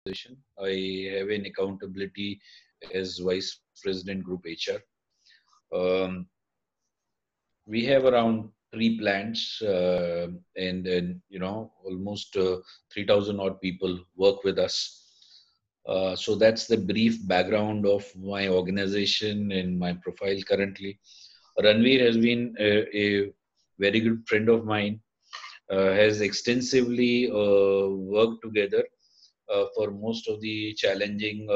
organization. I have an accountability as Vice President Group HR. Um, we have around 3 plants, and almost 3,000 odd people work with us. So that's the brief background of my organization and my profile currently. Ranveer has been a very good friend of mine, has extensively worked together for most of the challenging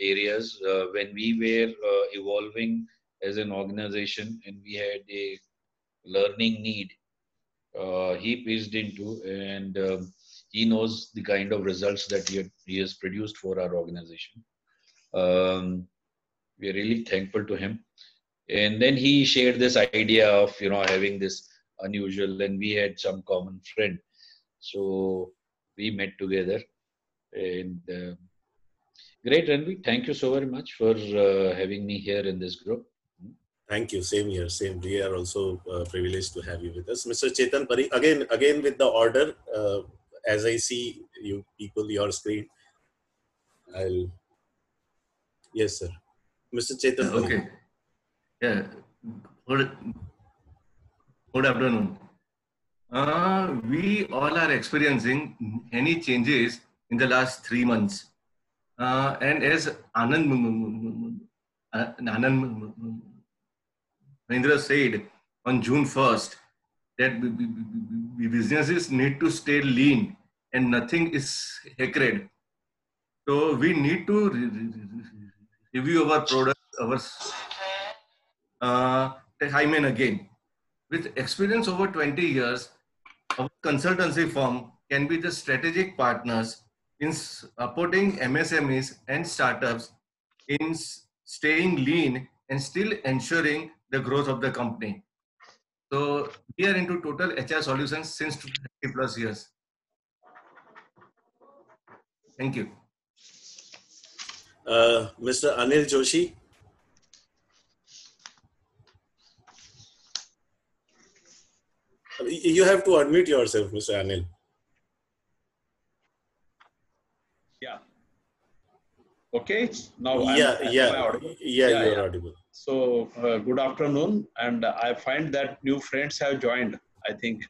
areas when we were evolving as an organization and we had a learning need. He pitched into, and he knows the kind of results that he has produced for our organization. Um, we are really thankful to him. And then he shared this idea of having this unusual, and we had some common friend, so we met together. And great, Ranvi. Thank you so very much for having me here in this group. Thank you. Same here. Same. We are also privileged to have you with us, Mr. Chetan Parikh. Again with the order. As I see you people, your screen. Yes, sir. Mr. Chetan Parikh. Okay. Yeah. Good afternoon. We all are experiencing many changes in the last 3 months. And as Anand Mahindra said on June 1st, that businesses need to stay lean and nothing is sacred. So we need to review our products, time and again. With experience over 20 years, our consultancy firm can be the strategic partners in supporting MSMEs and startups in staying lean and still ensuring the growth of the company. So we are into total HR solutions since 20 plus years. Thank you. Mr. Anil Joshi. You have to unmute yourself, Mr. Anil. Yeah. Okay. Now you're audible. So good afternoon, and I find that new friends have joined, I think.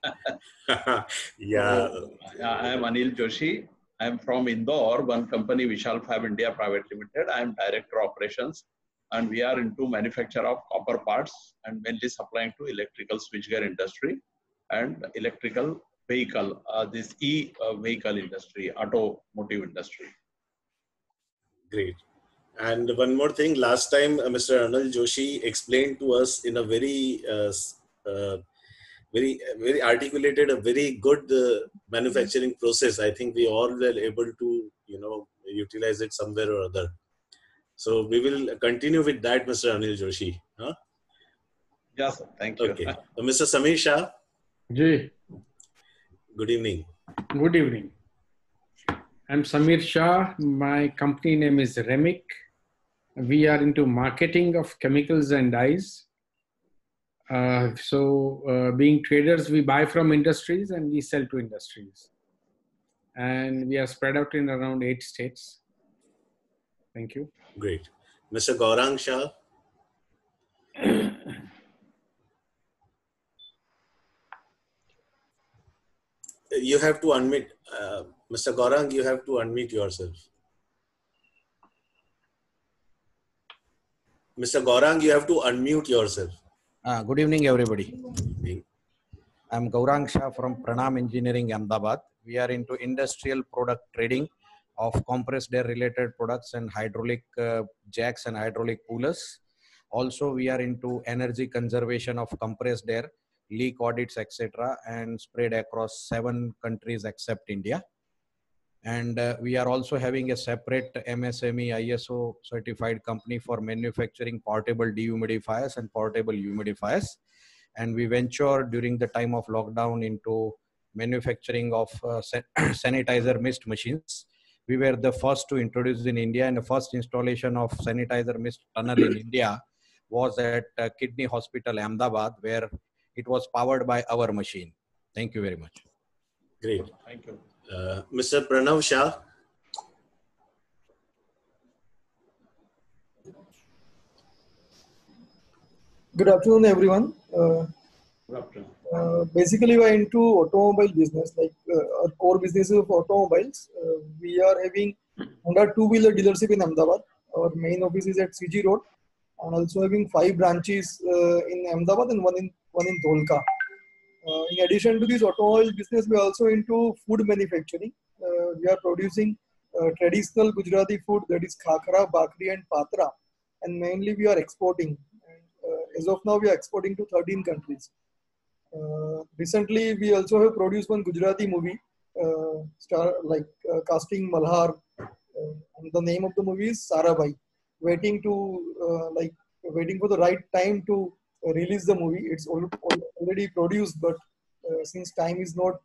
Yeah. So, I am Anil Joshi. I am from Indore, one company, Vishal Fab India Private Limited. I am Director Operations, and we are into manufacture of copper parts and mainly supplying to electrical switchgear industry and electrical vehicle, this vehicle industry, automotive industry. Great. And one more thing, last time Mr. Anil Joshi explained to us in a very very articulated, a very good manufacturing process. I think we all were able to, utilize it somewhere or other. So we will continue with that, Mr. Anil Joshi. Huh? Yes, sir. Thank you. Okay. Mr. Samir Shah. Jay. Good evening. Good evening. I'm Samir Shah. My company name is Remic. We are into marketing of chemicals and dyes. Being traders, we buy from industries and we sell to industries. And we are spread out in around 8 states. Thank you. Great. Mr. Gaurang Shah. You have to unmute. Mr. Gaurang, you have to unmute yourself. Mr. Gaurang, you have to unmute yourself. Good evening, everybody. I'm Gaurang Shah from Pranam Engineering, Ahmedabad. We are into industrial product trading of compressed air related products and hydraulic jacks and hydraulic coolers. Also, we are into energy conservation of compressed air, leak audits, etc., and spread across 7 countries except India. And we are also having a separate MSME ISO certified company for manufacturing portable dehumidifiers and portable humidifiers. And we ventured during the time of lockdown into manufacturing of sanitizer mist machines. We were the first to introduce in India, and the first installation of sanitizer mist tunnel in India was at Kidney Hospital, Ahmedabad, where it was powered by our machine. Thank you very much. Great. Thank you. Mr. Pranav Shah. Good afternoon, everyone. Good afternoon. Basically, we are into automobile business, like our core business of automobiles. We are having Honda two-wheeler dealership in Ahmedabad. Our main office is at CG Road, and also having 5 branches in Ahmedabad and one in Dholka. In addition to this automobile business, we are also into food manufacturing. We are producing traditional Gujarati food, that is khakra, bakri, and patra, and mainly we are exporting. As of now, we are exporting to 13 countries. Recently, we also have produced one Gujarati movie, casting Malhar, and the name of the movie is Sarabai. Waiting for the right time to release the movie. It's already produced, but since time is not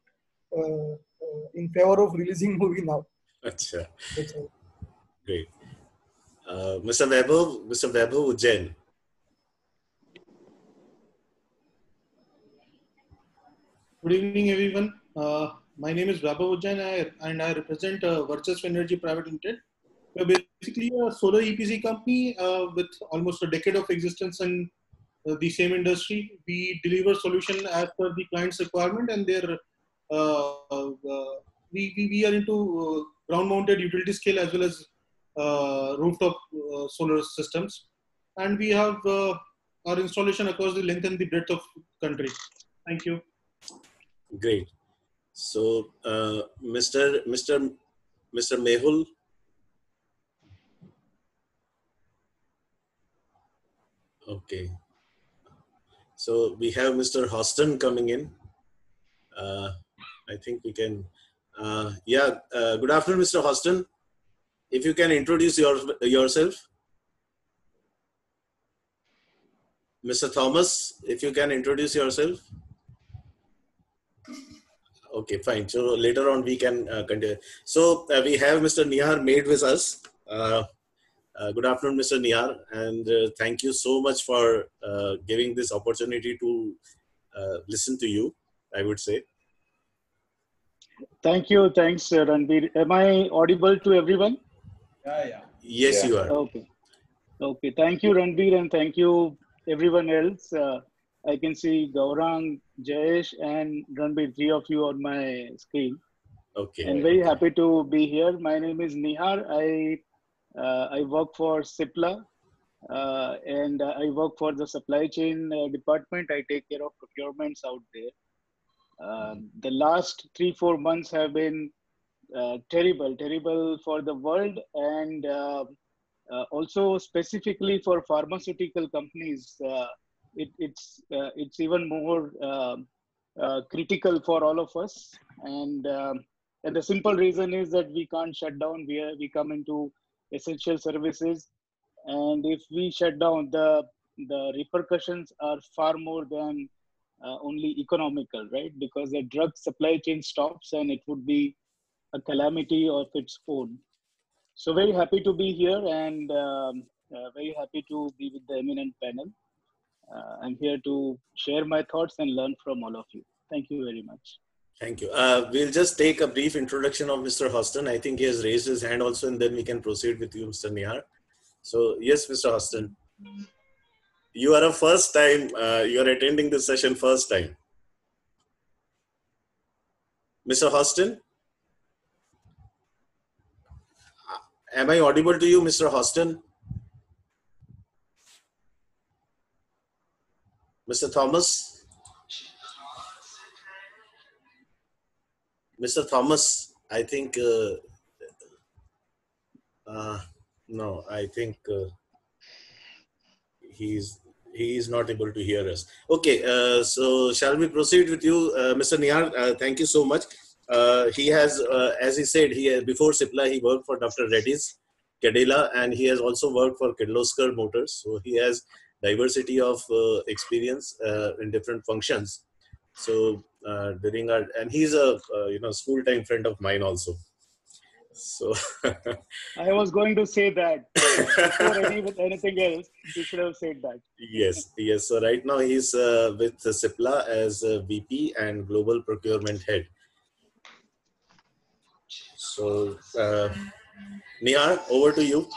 in favor of releasing movie now. Acha. That's all. Great. Mr. Vaibhav Ujjain. Good evening, everyone. My name is Vaibhav Ujjain, and I represent Verchesv Energy Private Limited. We're basically a solar EPC company with almost a decade of existence in the same industry. We deliver solution as per the client's requirement, and we are into ground-mounted utility scale as well as rooftop solar systems, and we have our installation across the length and the breadth of country. Thank you. Great. So, Mr. Mehul. Okay. So we have Mr. Hostin coming in. I think we can. Good afternoon, Mr. Hostin. If you can introduce yourself. Mr. Thomas, if you can introduce yourself. Okay, fine. So later on we can continue. So we have Mr. Nihar Maid with us. Good afternoon, Mr. Nihar, and thank you so much for giving this opportunity to listen to you, I would say. Thank you. Thanks, Ranveer. Am I audible to everyone? Yeah. Yes, you are. Okay. Thank you, Ranveer, and thank you, everyone else. I can see Gaurang, Jayesh, and Ranveer, 3 of you on my screen. Okay. I'm very happy to be here. My name is Nihar. I work for Cipla, and I work for the supply chain department. I take care of procurements out there. The last 3-4 months have been terrible for the world, and also specifically for pharmaceutical companies. It's even more critical for all of us, and the simple reason is that we can't shut down. We come into essential services, and if we shut down, the repercussions are far more than only economical, right? Because the drug supply chain stops, and it would be a calamity of its own. So very happy to be here, and very happy to be with the eminent panel. I'm here to share my thoughts and learn from all of you. Thank you very much. Thank you. We'll just take a brief introduction of Mr. Hostin. I think he has raised his hand also, and then we can proceed with you, Mr. Nihar. So, yes, Mr. Hostin, you are you are attending this session first time. Mr. Hostin? Am I audible to you, Mr. Hostin? Mr. Thomas? Mr. Thomas, I think, no, I think he is not able to hear us. Okay, so shall we proceed with you, Mr. Nihar? Thank you so much. He has, as he said, before Cipla, he worked for Dr. Reddy's, Cadila, and he has also worked for Kirloskar Motors. So he has diversity of experience in different functions. So and he's a school-time friend of mine also. So I was going to say that before anything else, you should have said that. Yes. So right now he's with Cipla as VP and Global Procurement Head. So Nihar, over to you.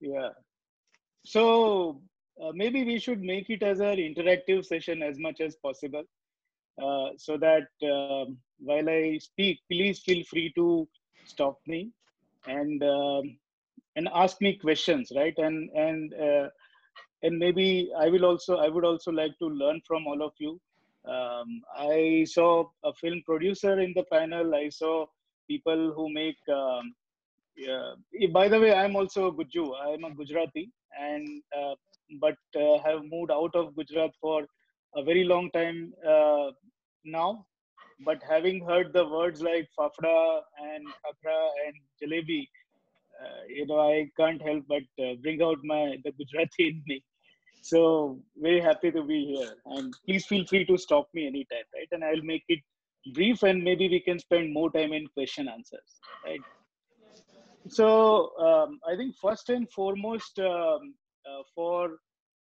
Yeah. So maybe we should make it as an interactive session as much as possible, so that while I speak, please feel free to stop me and ask me questions, right? And maybe I would also like to learn from all of you. I saw a film producer in the panel. I saw people who make yeah. By the way, I'm also a Guju. I'm a Gujarati, and but have moved out of Gujarat for a very long time now. But having heard the words like fafda and khakra and jalebi, I can't help but bring out the Gujarati in me. So very happy to be here, and please feel free to stop me anytime, right? And I'll make it brief, and maybe we can spend more time in question answers, right? So I think first and foremost, for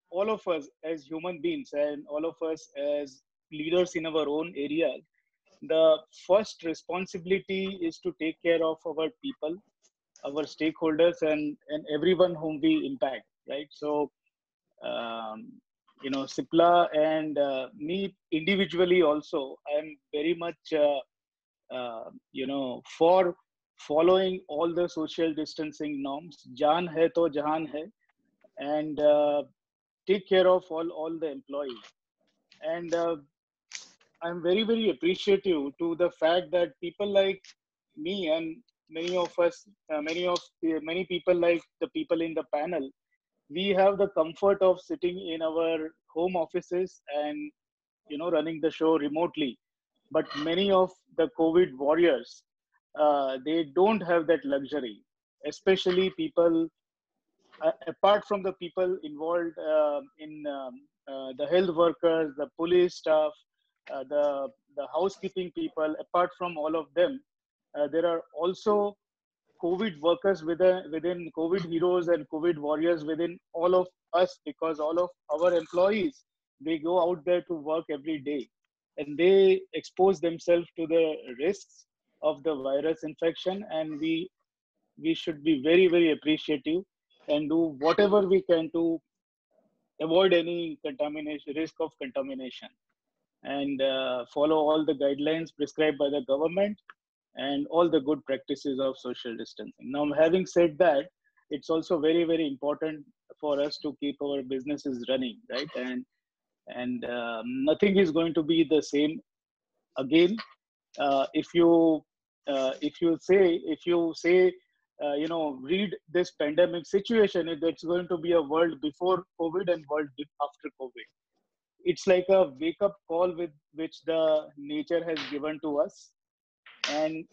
all of us as human beings and all of us as leaders in our own areas, the first responsibility is to take care of our people, our stakeholders, and everyone whom we impact, right? So, Sipla and me individually also, I am very much, for following all the social distancing norms. Jaan hai to jahan hai, and take care of all the employees. And I'm very, very appreciative to the fact that people like me and many of us, many people like the people in the panel, we have the comfort of sitting in our home offices and running the show remotely. But many of the COVID warriors, they don't have that luxury, especially people apart from the people involved in the health workers, the police staff, the housekeeping people. Apart from all of them, there are also COVID workers within COVID heroes and COVID warriors within all of us, because all of our employees, they go out there to work every day and they expose themselves to the risks of the virus infection, and we should be very, very appreciative and do whatever we can to avoid any contamination, risk of contamination, and follow all the guidelines prescribed by the government and all the good practices of social distancing. Now, having said that, it's also very, very important for us to keep our businesses running, right? And nothing is going to be the same again. If you say, read this pandemic situation, it's going to be a world before COVID and world after COVID. It's like a wake up call with which the nature has given to us. And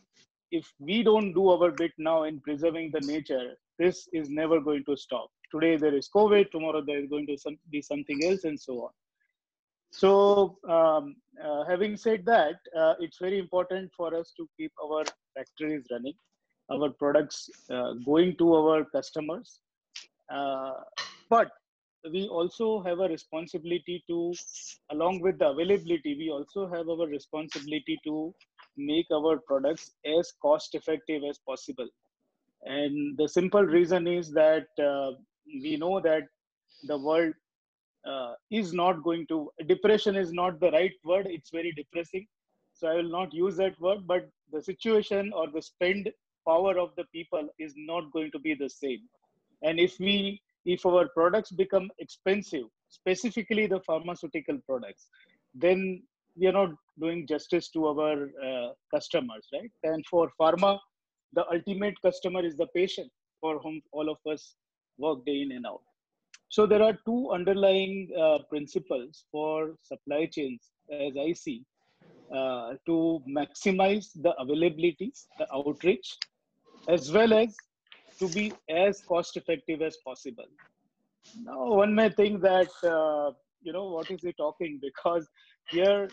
if we don't do our bit now in preserving the nature, this is never going to stop. Today there is COVID, tomorrow there is going to be something else, and so on. So, having said that, it's very important for us to keep our factories running, our products going to our customers. But we also have a responsibility to, along with the availability, we also have our responsibility to make our products as cost effective as possible. And the simple reason is that we know that the world is not going to, depression is not the right word, it's very depressing. So I will not use that word, but the situation or the spend power of the people is not going to be the same. And if our products become expensive, specifically the pharmaceutical products, then we are not doing justice to our customers, right? And for pharma, the ultimate customer is the patient, for whom all of us work day in and out. So there are two underlying principles for supply chains, as I see, to maximize the availability, the outreach, as well as to be as cost effective as possible. Now, one may think that, what is he talking? Because here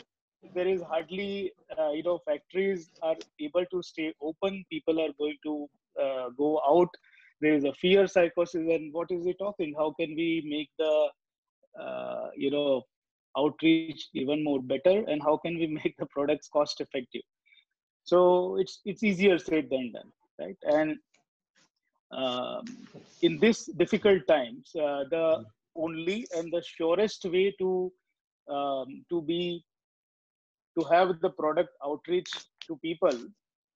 there is hardly, factories are able to stay open. People are going to go out. There is a fear psychosis. And what is he talking? How can we make the, outreach even more better? And how can we make the products cost effective? So it's easier said than done, right? And in this difficult times, the only and the surest way to have the product outreach to people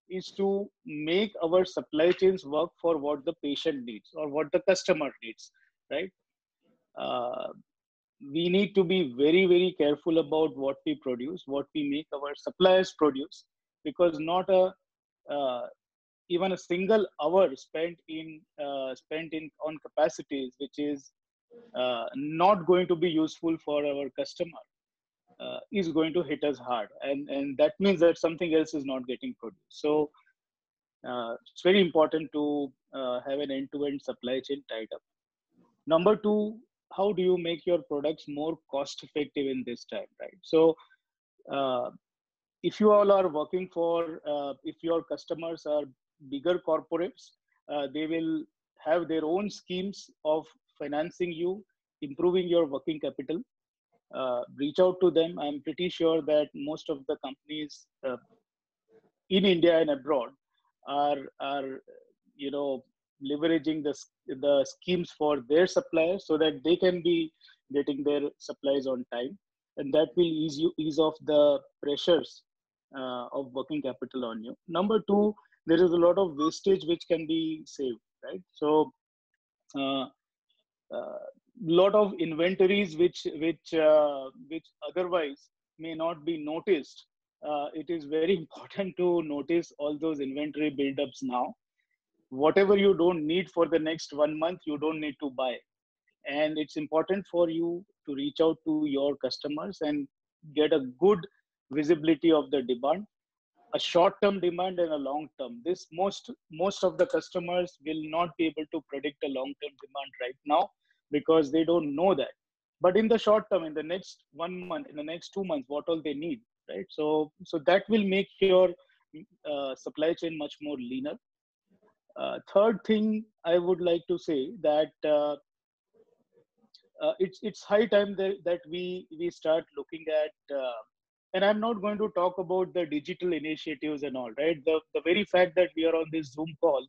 is to make our supply chains work for what the patient needs or what the customer needs, right? Uh, we need to be very, very careful about what we produce, what we make our suppliers produce, because not a even a single hour spent in on capacities which is not going to be useful for our customer is going to hit us hard, and that means that something else is not getting produced. So it's very important to have an end-to-end supply chain tied up. Number two, how do you make your products more cost effective in this time, right? So if you all are working for, if your customers are bigger corporates, they will have their own schemes of financing you, improving your working capital. Reach out to them. I'm pretty sure that most of the companies in India and abroad are leveraging the schemes for their suppliers so that they can be getting their supplies on time, and that will ease off the pressures of working capital on you. Number two, there is a lot of wastage which can be saved, right? So lot of inventories which otherwise may not be noticed. It is very important to notice all those inventory buildups now. Whatever you don't need for the next 1 month, you don't need to buy. And it's important for you to reach out to your customers and get a good visibility of the demand, a short-term demand and a long-term. This most of the customers will not be able to predict a long-term demand right now because they don't know that. But in the short term, in the next 1 month, in the next 2 months, what all they need, right? So that will make your supply chain much more leaner. Third thing I would like to say that it's high time that we start looking at, and I'm not going to talk about the digital initiatives and all, right? The very fact that we are on this Zoom call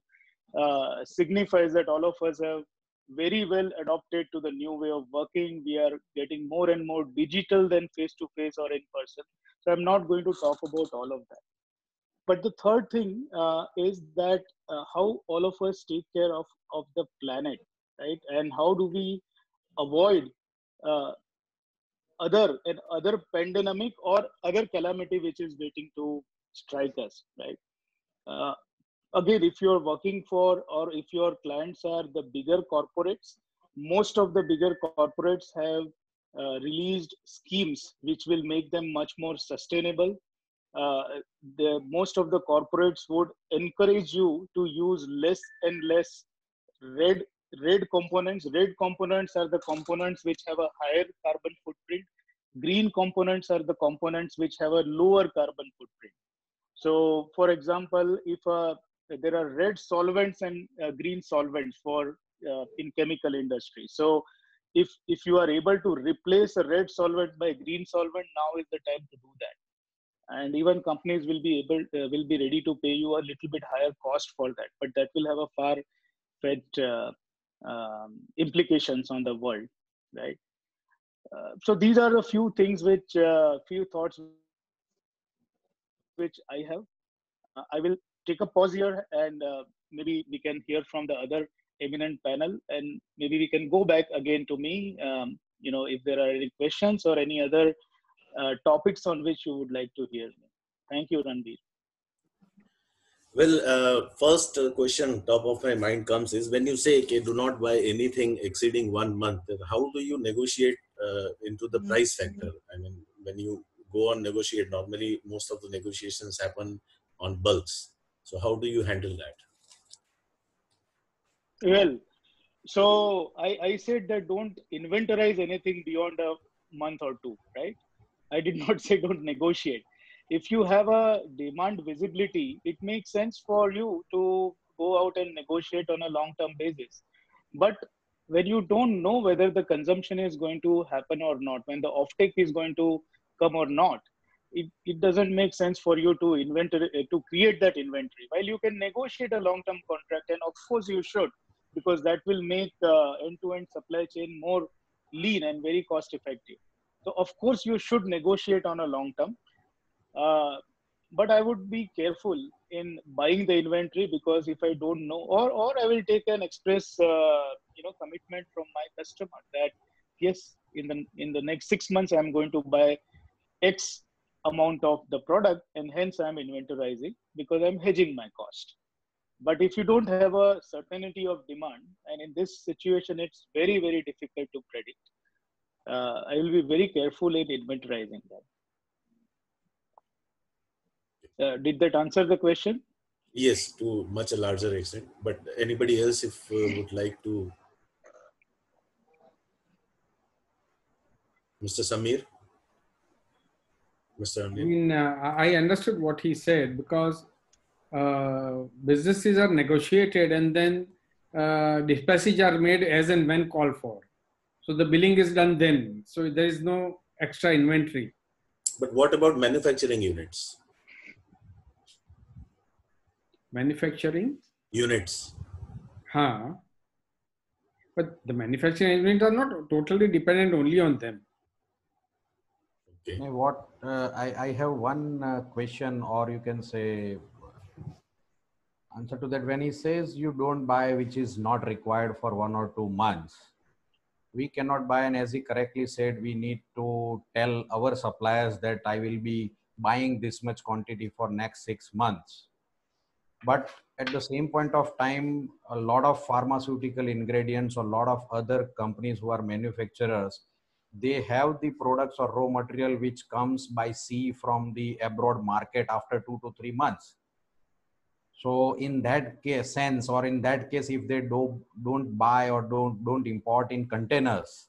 signifies that all of us have very well adopted to the new way of working. We are getting more and more digital than face-to-face or in person. So I'm not going to talk about all of that. But the third thing is that how all of us take care of the planet, right? And how do we avoid other pandemic or other calamity which is waiting to strike us, right? Again, if you're working for, or if your clients are the bigger corporates, most of the bigger corporates have released schemes which will make them much more sustainable. Most of the corporates would encourage you to use less and less red components. Red components are the components which have a higher carbon footprint. Green components are the components which have a lower carbon footprint. So, for example, if there are red solvents and green solvents for in chemical industry. So, if you are able to replace a red solvent by green solvent, now is the time to do that. And even companies will be ready to pay you a little bit higher cost for that, but that will have a far-fetched implications on the world, right? So these are a few things few thoughts which I have. I will take a pause here, and maybe we can hear from the other eminent panel, and maybe we can go back again to me, if there are any questions or any other topics on which you would like to hear me. Thank you, Ranveer. Well, first question top of my mind comes is, when you say, okay, do not buy anything exceeding 1 month, how do you negotiate into the price factor? I mean, when you go on negotiate, normally most of the negotiations happen on bulks. So how do you handle that? Well, so I said that don't inventorize anything beyond a month or two, right? I did not say don't negotiate. If you have a demand visibility, it makes sense for you to go out and negotiate on a long-term basis. But when you don't know whether the consumption is going to happen or not, when the offtake is going to come or not, it doesn't make sense for you to to create that inventory. While you can negotiate a long-term contract, and of course you should, because that will make end-to-end supply chain more lean and very cost-effective. So of course you should negotiate on a long term, but I would be careful in buying the inventory, because if I don't know, or I will take an express commitment from my customer that yes, in the next 6 months I'm going to buy X amount of the product, and hence I'm inventorizing because I'm hedging my cost. But if you don't have a certainty of demand, and in this situation it's very, very difficult to predict, I will be very careful in inventorizing that. Did that answer the question? Yes, to much a larger extent. But anybody else, if would like to, Mr. Samir, Mr. I Anil. mean, I understood what he said, because businesses are negotiated and then dispatches are made as and when called for. So the billing is done then. So there is no extra inventory. But what about manufacturing units? Manufacturing? Units. Huh. But the manufacturing units are not totally dependent only on them. Okay. What I have one question, or you can say answer to that. When he says you don't buy which is not required for 1 or 2 months, we cannot buy, and as he correctly said, we need to tell our suppliers that I will be buying this much quantity for next 6 months. But at the same point of time, a lot of pharmaceutical ingredients, a lot of other companies who are manufacturers, they have the products or raw material which comes by sea from the abroad market after 2 to 3 months. So in that case, if they don't buy or don't import in containers,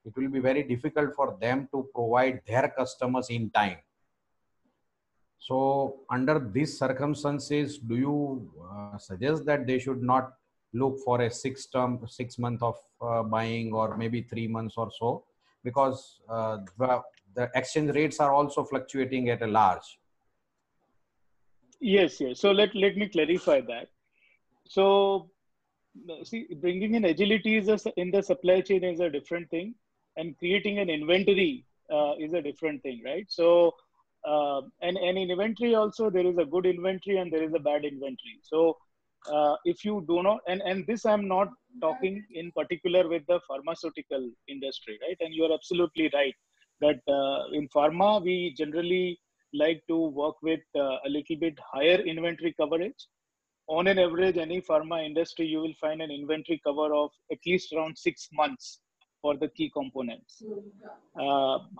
it will be very difficult for them to provide their customers in time. So under these circumstances, do you suggest that they should not look for a 6 month of buying, or maybe 3 months or so, because the exchange rates are also fluctuating at a large? Yes. So let me clarify that. So see, bringing in agility in the supply chain is a different thing, and creating an inventory is a different thing, right? So and in inventory also, there is a good inventory and there is a bad inventory. So if you do not, and this I'm not talking in particular with the pharmaceutical industry, right? And you are absolutely right that in pharma we generally like to work with a little bit higher inventory coverage. On an average, any pharma industry, you will find an inventory cover of at least around 6 months for the key components.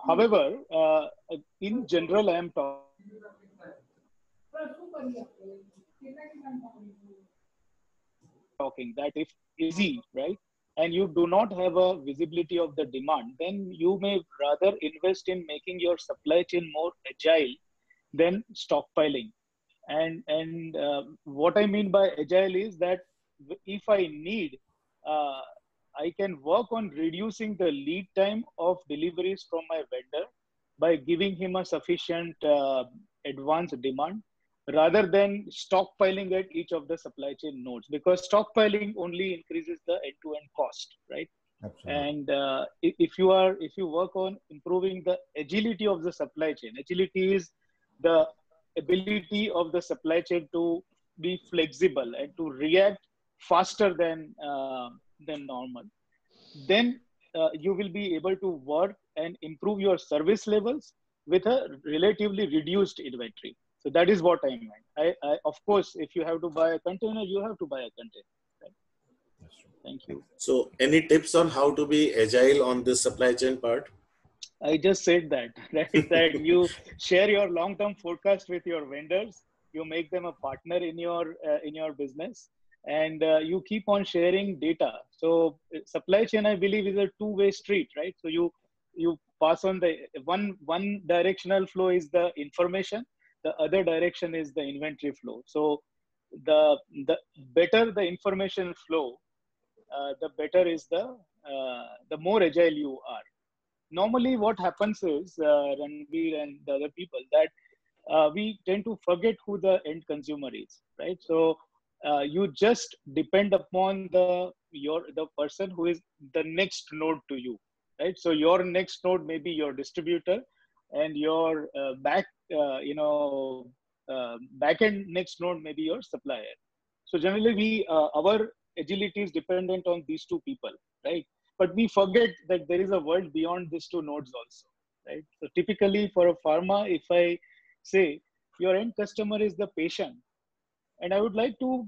However, in general, I am talking that if easy, right, and you do not have a visibility of the demand, then you may rather invest in making your supply chain more agile than stockpiling. And what I mean by agile is that if I need, I can work on reducing the lead time of deliveries from my vendor by giving him a sufficient advance demand, rather than stockpiling at each of the supply chain nodes, because stockpiling only increases the end-to-end cost, right? Absolutely. And if you work on improving the agility of the supply chain, agility is the ability of the supply chain to be flexible and to react faster than normal, then you will be able to work and improve your service levels with a relatively reduced inventory. So that is what I meant. Of course, if you have to buy a container, you have to buy a container. Right? Thank you. So any tips on how to be agile on this supply chain part? I just said that, right? That you share your long-term forecast with your vendors, you make them a partner in your business, and you keep on sharing data. So supply chain, I believe, is a two-way street, right? So you pass on the one directional flow is the information, the other direction is the inventory flow. So the better the information flow, the better is the more agile you are. normally what happens is, Ranveer and the other people, that we tend to forget who the end consumer is, right? So you just depend upon the person who is the next node to you, right? So your next node may be your distributor, and your back end next node may be your supplier. So generally, our agility is dependent on these two people, right? But we forget that there is a world beyond these two nodes also, right? So typically for a pharma, if I say your end customer is the patient, and I would like to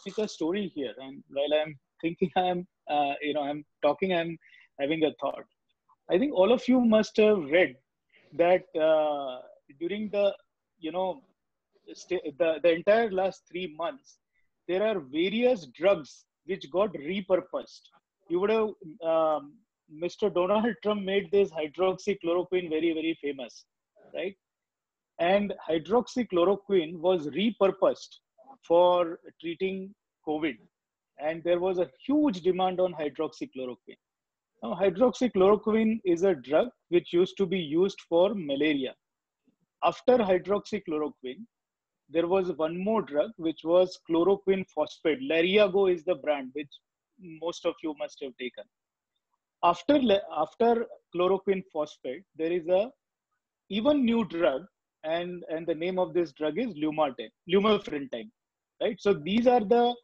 pick a story here. And while I'm thinking, I'm talking, I'm having a thought. I think all of you must have read that during the the entire last 3 months, there are various drugs which got repurposed. You would have, Mr. Donald Trump made this hydroxychloroquine very, very famous, right? And hydroxychloroquine was repurposed for treating COVID. And there was a huge demand on hydroxychloroquine. Now, hydroxychloroquine is a drug which used to be used for malaria. After hydroxychloroquine, there was one more drug which was chloroquine phosphate. Lariago is the brand which most of you must have taken. After chloroquine phosphate, there is a even new drug, and the name of this drug is lumefantrine, right? So these are the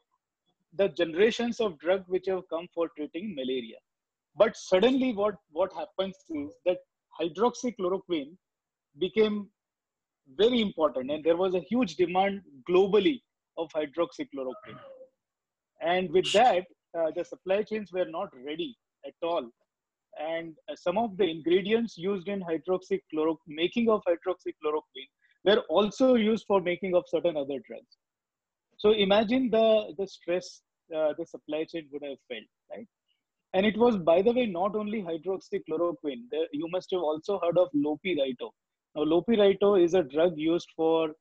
generations of drug which have come for treating malaria. But suddenly what happens is that hydroxychloroquine became very important, and there was a huge demand globally of hydroxychloroquine. And with that, the supply chains were not ready at all. And some of the ingredients used in making of hydroxychloroquine were also used for making of certain other drugs. So imagine the stress the supply chain would have felt, right? And it was, by the way, not only hydroxychloroquine. You must have also heard of lopirito. Now, lopirito is a drug used for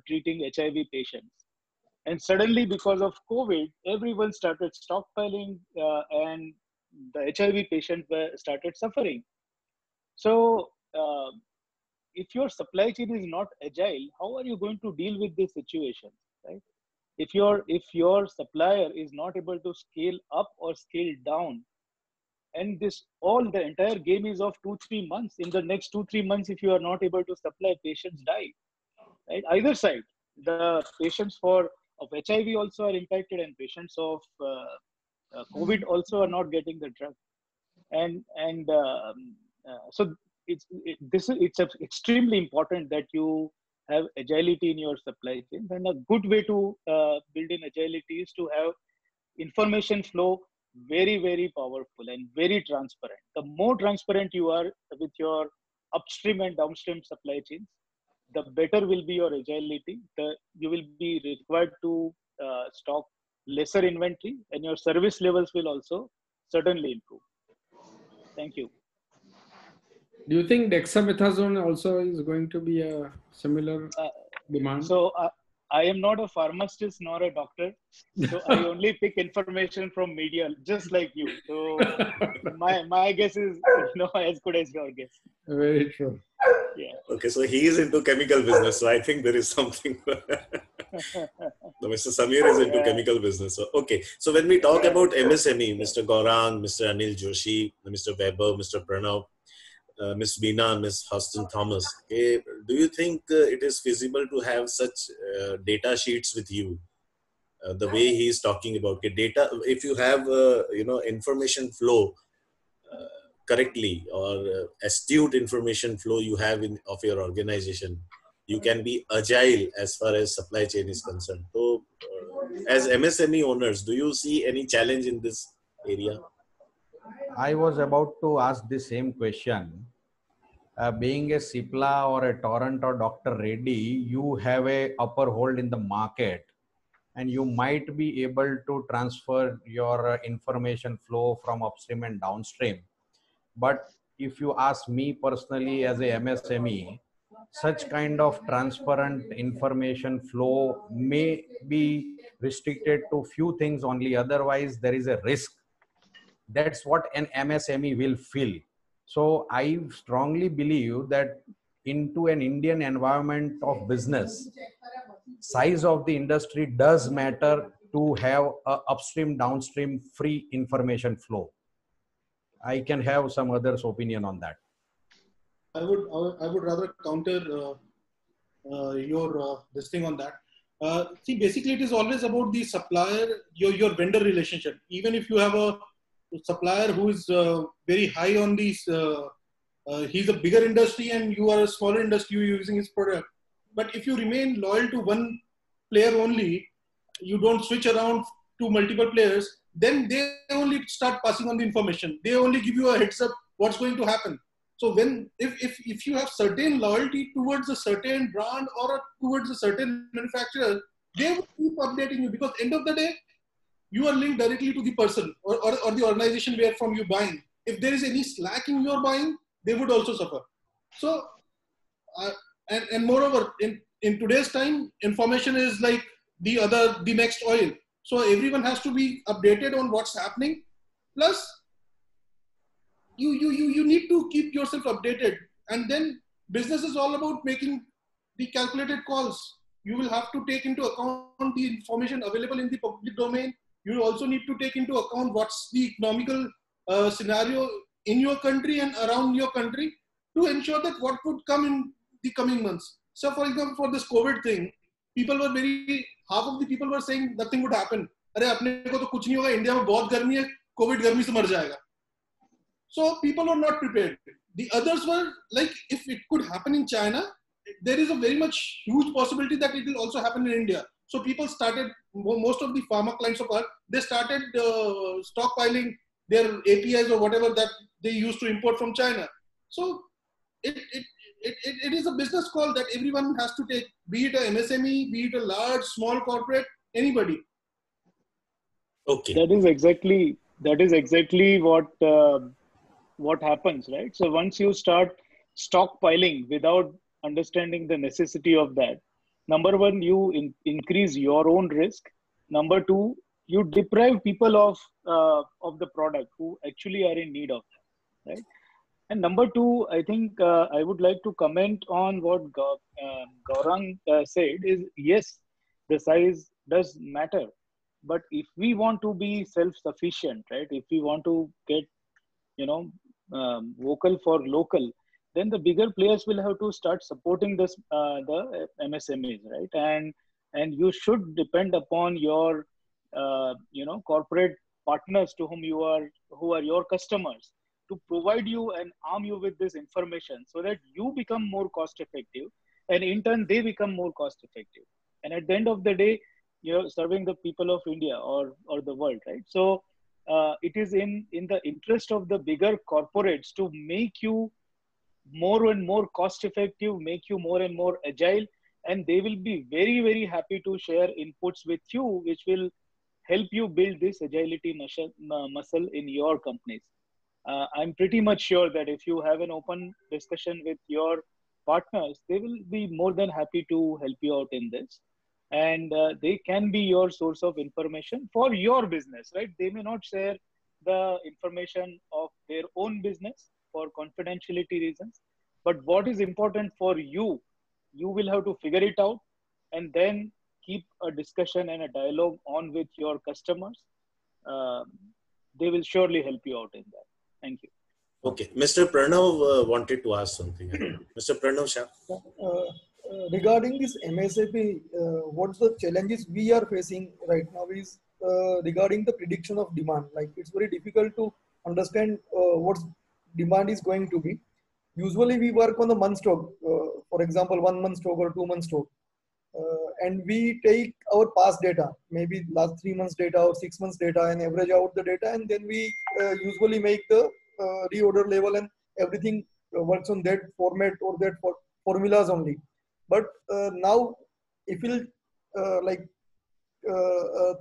treating HIV patients. And suddenly, because of COVID, everyone started stockpiling and the HIV patients started suffering. So, if your supply chain is not agile, how are you going to deal with this situation, right? If your supplier is not able to scale up or scale down, and the entire game is of 2-3 months. In the next 2-3 months, if you are not able to supply, patients die, right? Either side, the patients of HIV also are impacted, and patients of COVID also are not getting the drug. So it's extremely important that you have agility in your supply chain. And a good way to build in agility is to have information flow very, very powerful and very transparent. The more transparent you are with your upstream and downstream supply chains, the better will be your agility. You will be required to stock lesser inventory, and your service levels will also certainly improve. Thank you. Do you think dexamethasone also is going to be a similar demand? So I am not a pharmacist nor a doctor, so I only pick information from media, just like you. So my guess is as good as your guess. Very true. Yeah. Okay, so he is into chemical business, so I think there is something. Mr. Samir is into chemical business. So, okay, so when we talk about MSME, Mr. Gaurang, Mr. Anil Joshi, Mr. Weber, Mr. Pranav, Ms. Beena, Ms. Houston Thomas, okay, do you think it is feasible to have such data sheets with you? The way he is talking about data, if you have information flow correctly, or astute information flow you have of your organization, you can be agile as far as supply chain is concerned. So as MSME owners, do you see any challenge in this area? I was about to ask the same question. Being a Cipla or a Torrent or Dr. Reddy, you have a upper hold in the market, and you might be able to transfer your information flow from upstream and downstream. But if you ask me personally as a MSME, such kind of transparent information flow may be restricted to few things only. Otherwise, there is a risk. That's what an MSME will feel. So I strongly believe that into an Indian environment of business, size of the industry does matter to have a upstream, downstream free information flow. I can have some others' opinion on that. I would rather counter your this thing on that. See, basically, it is always about the supplier, your vendor relationship. Even if you have a supplier who is very high on these, he's a bigger industry and you are a smaller industry, you're using his product. But if you remain loyal to one player only, you don't switch around to multiple players, then they only start passing on the information. They only give you a heads up what's going to happen. So when if you have certain loyalty towards a certain brand or towards a certain manufacturer, they will keep updating you, because end of the day, you are linked directly to the person or the organization where from you buying. If there is any slack in your buying, they would also suffer. So, and moreover, in today's time, information is like the next oil. So everyone has to be updated on what's happening. Plus, you need to keep yourself updated. And then business is all about making the calculated calls. You will have to take into account the information available in the public domain. You also need to take into account what's the economical scenario in your country and around your country to ensure that what would come in the coming months. So for example, for this COVID thing, half of the people were saying nothing would happen. अरे अपने को तो कुछ नहीं होगा, India में बहुत गर्मी है, कोविड गर्मी से मर जाएगा. So people were not prepared. The others were like, if it could happen in China, there is a very much huge possibility that it will also happen in India. So people started, most of the pharma clients of ours, they started stockpiling their APIs or whatever that they used to import from China. So it is a business call that everyone has to take, be it a MSME, be it a large, small corporate, anybody. Okay. That is exactly what happens, right? So once you start stockpiling without understanding the necessity of that, number one, you increase your own risk. Number two, you deprive people of the product who actually are in need of that, right? And number two, I think I would like to comment on what Gaurang said is, yes, the size does matter. But if we want to be self-sufficient, right? If we want to get, vocal for local, then the bigger players will have to start supporting this, the MSMEs, right? And you should depend upon your, corporate partners to who are your customers, to provide you and arm you with this information so that you become more cost effective, and in turn they become more cost effective. And at the end of the day, serving the people of India or the world, right? So it is in the interest of the bigger corporates to make you more and more cost effective, make you more and more agile, and they will be very, very happy to share inputs with you, which will help you build this agility muscle in your companies. I'm pretty much sure that if you have an open discussion with your partners, they will be more than happy to help you out in this. And they can be your source of information for your business, right? They may not share the information of their own business for confidentiality reasons, but what is important for you, you will have to figure it out and then keep a discussion and a dialogue on with your customers. They will surely help you out in that. Thank you. Okay, Mr. Pranav wanted to ask something. Mr. Pranav Shah. Regarding this MSAP, what's the challenges we are facing right now is regarding the prediction of demand. Like, it's very difficult to understand what demand is going to be. Usually we work on the month stock, for example, 1 month stock or 2 month stock. And we take our past data, maybe last 3 months data or 6 months data, and average out the data, and then we usually make the reorder level, and everything works on that format or that formulas only. But now, if we'll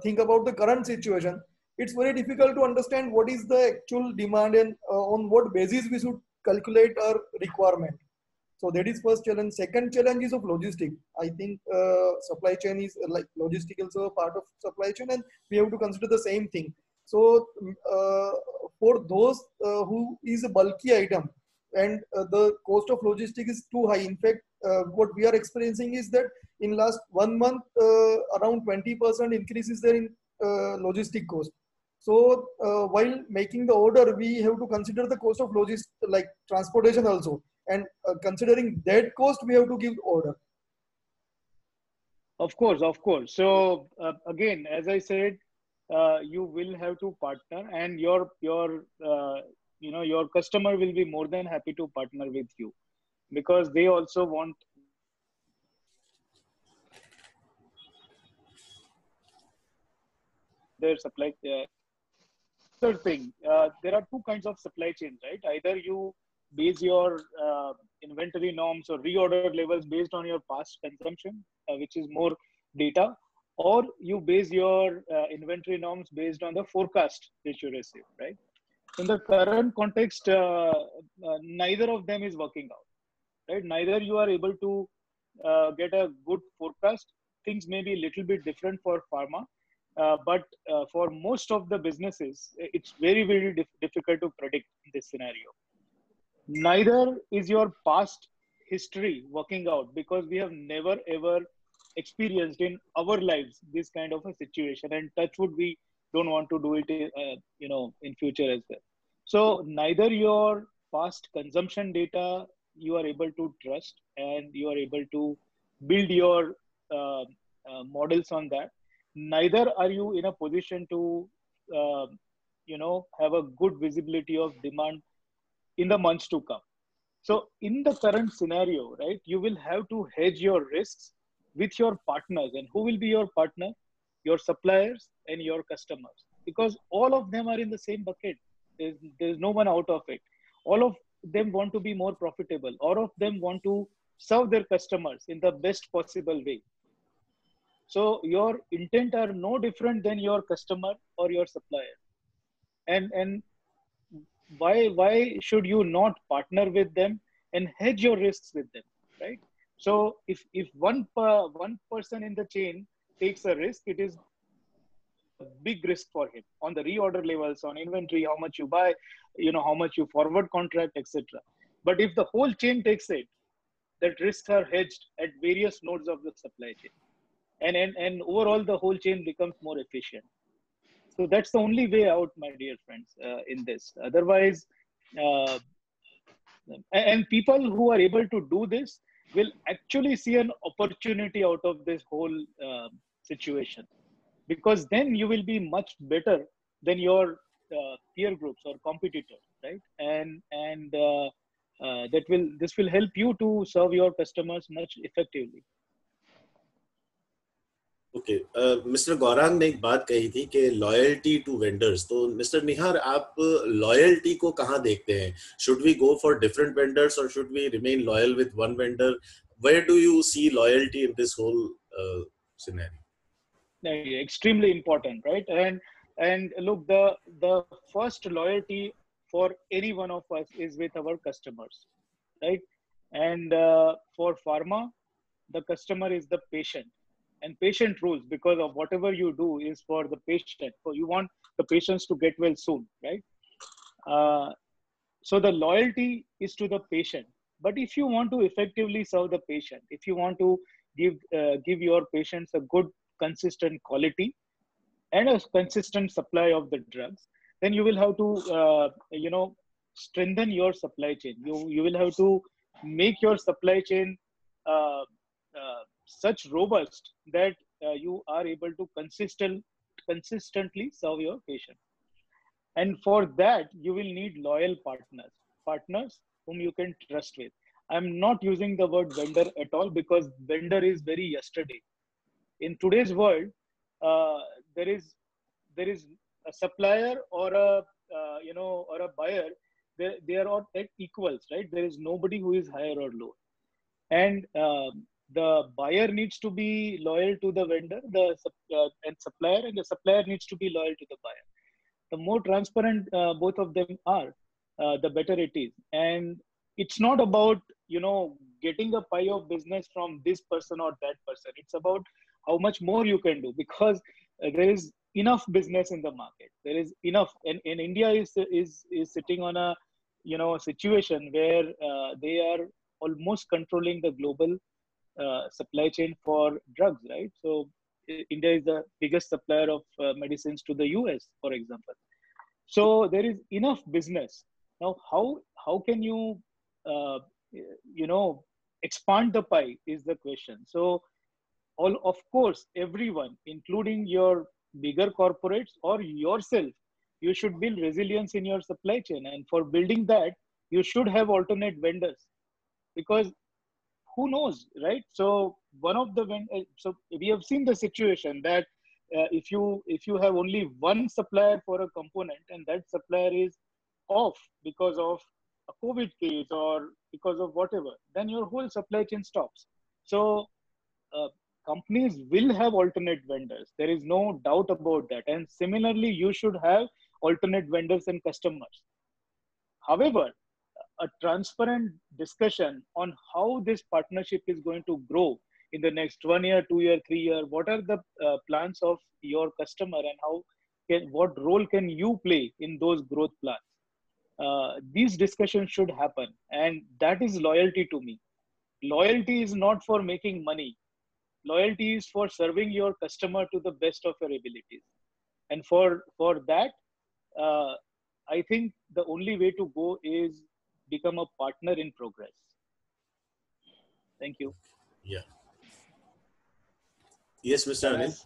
think about the current situation, it's very difficult to understand what is the actual demand and on what basis we should calculate our requirement. So that is first challenge. Second challenge is of logistics. I think supply chain is like logistics also a part of supply chain, and we have to consider the same thing. So for those who is a bulky item, and the cost of logistics is too high. In fact, what we are experiencing is that in last 1 month, around 20% increase is there in logistic cost. So while making the order, we have to consider the cost of logistics, like transportation also, and considering that cost, we have to give order. Of course, of course. So again, as I said, you will have to partner, and your customer will be more than happy to partner with you, because they also want their supply. Third thing, there are two kinds of supply chains, right? Either you base your inventory norms or reorder levels based on your past consumption, which is more data, or you base your inventory norms based on the forecast that you receive, right? In the current context, neither of them is working out, right? Neither you are able to get a good forecast. Things may be a little bit different for pharma, but for most of the businesses, it's very, very difficult to predict in this scenario. Neither is your past history working out, because we have never ever experienced in our lives this kind of a situation, and touch wood, we don't want to do it in future as well. So neither your past consumption data you are able to trust, and you are able to build your models on that. Neither are you in a position to have a good visibility of demand in the months to come. So in the current scenario, right, you will have to hedge your risks with your partners. And who will be your partner? Your suppliers and your customers, because all of them are in the same bucket. There's no one out of it. All of them want to be more profitable. All of them want to serve their customers in the best possible way. So your intent are no different than your customer or your supplier. And why should you not partner with them and hedge your risks with them, right? So if one person in the chain takes a risk, it is a big risk for him on the reorder levels, on inventory, how much you buy, how much you forward contract, etc. But if the whole chain takes it, that risks are hedged at various nodes of the supply chain. And overall, the whole chain becomes more efficient. So that's the only way out, my dear friends, in this. Otherwise, and people who are able to do this will actually see an opportunity out of this whole situation, because then you will be much better than your peer groups or competitors, right? And this will help you to serve your customers much effectively. Okay mister Gaurang ने एक बात कही थी कि loyalty to vendors, तो mister Nihar आप loyalty को कहाँ देखते हैं? Should we go for different vendors और should we remain loyal with one vendor? Where do you see loyalty in this whole scenario? Extremely important, right? And look, the first loyalty for any one of us is with our customers, right? And for pharma, the customer is the patient. And patient rules, because of whatever you do is for the patient. So you want the patients to get well soon, right? So the loyalty is to the patient. But if you want to effectively serve the patient, if you want to give your patients a good, consistent quality and a consistent supply of the drugs, then you will have to, strengthen your supply chain. You will have to make your supply chain such robust that you are able to consistently serve your patient. And for that, you will need loyal partners whom you can trust with. I'm not using the word vendor at all, because vendor is very yesterday. In today's world, there is a supplier or a buyer. They are all at equals, right? There is nobody who is higher or lower. And the buyer needs to be loyal to the vendor, and the supplier needs to be loyal to the buyer. The more transparent both of them are, the better it is. And it's not about, getting a pie of business from this person or that person. It's about how much more you can do, because there is enough business in the market. There is enough, and India is sitting on a situation where they are almost controlling the global supply chain for drugs, right? So India is the biggest supplier of medicines to the US, for example. So there is enough business. Now, how can you, expand the pie is the question. So of course, everyone, including your bigger corporates or yourself, you should build resilience in your supply chain. And for building that, you should have alternate vendors, because who knows, right? So so we have seen the situation that if you have only one supplier for a component and that supplier is off because of a COVID case or because of whatever, then your whole supply chain stops. So companies will have alternate vendors. There is no doubt about that. And similarly, you should have alternate vendors and customers. However, a transparent discussion on how this partnership is going to grow in the next 1 year, 2 year, 3 year, what are the plans of your customer and what role can you play in those growth plans? These discussions should happen, and that is loyalty to me. Loyalty is not for making money. Loyalty is for serving your customer to the best of your abilities. And for that, I think the only way to go is become a partner in progress. Thank you. Yeah. Yes, Mr. Anil.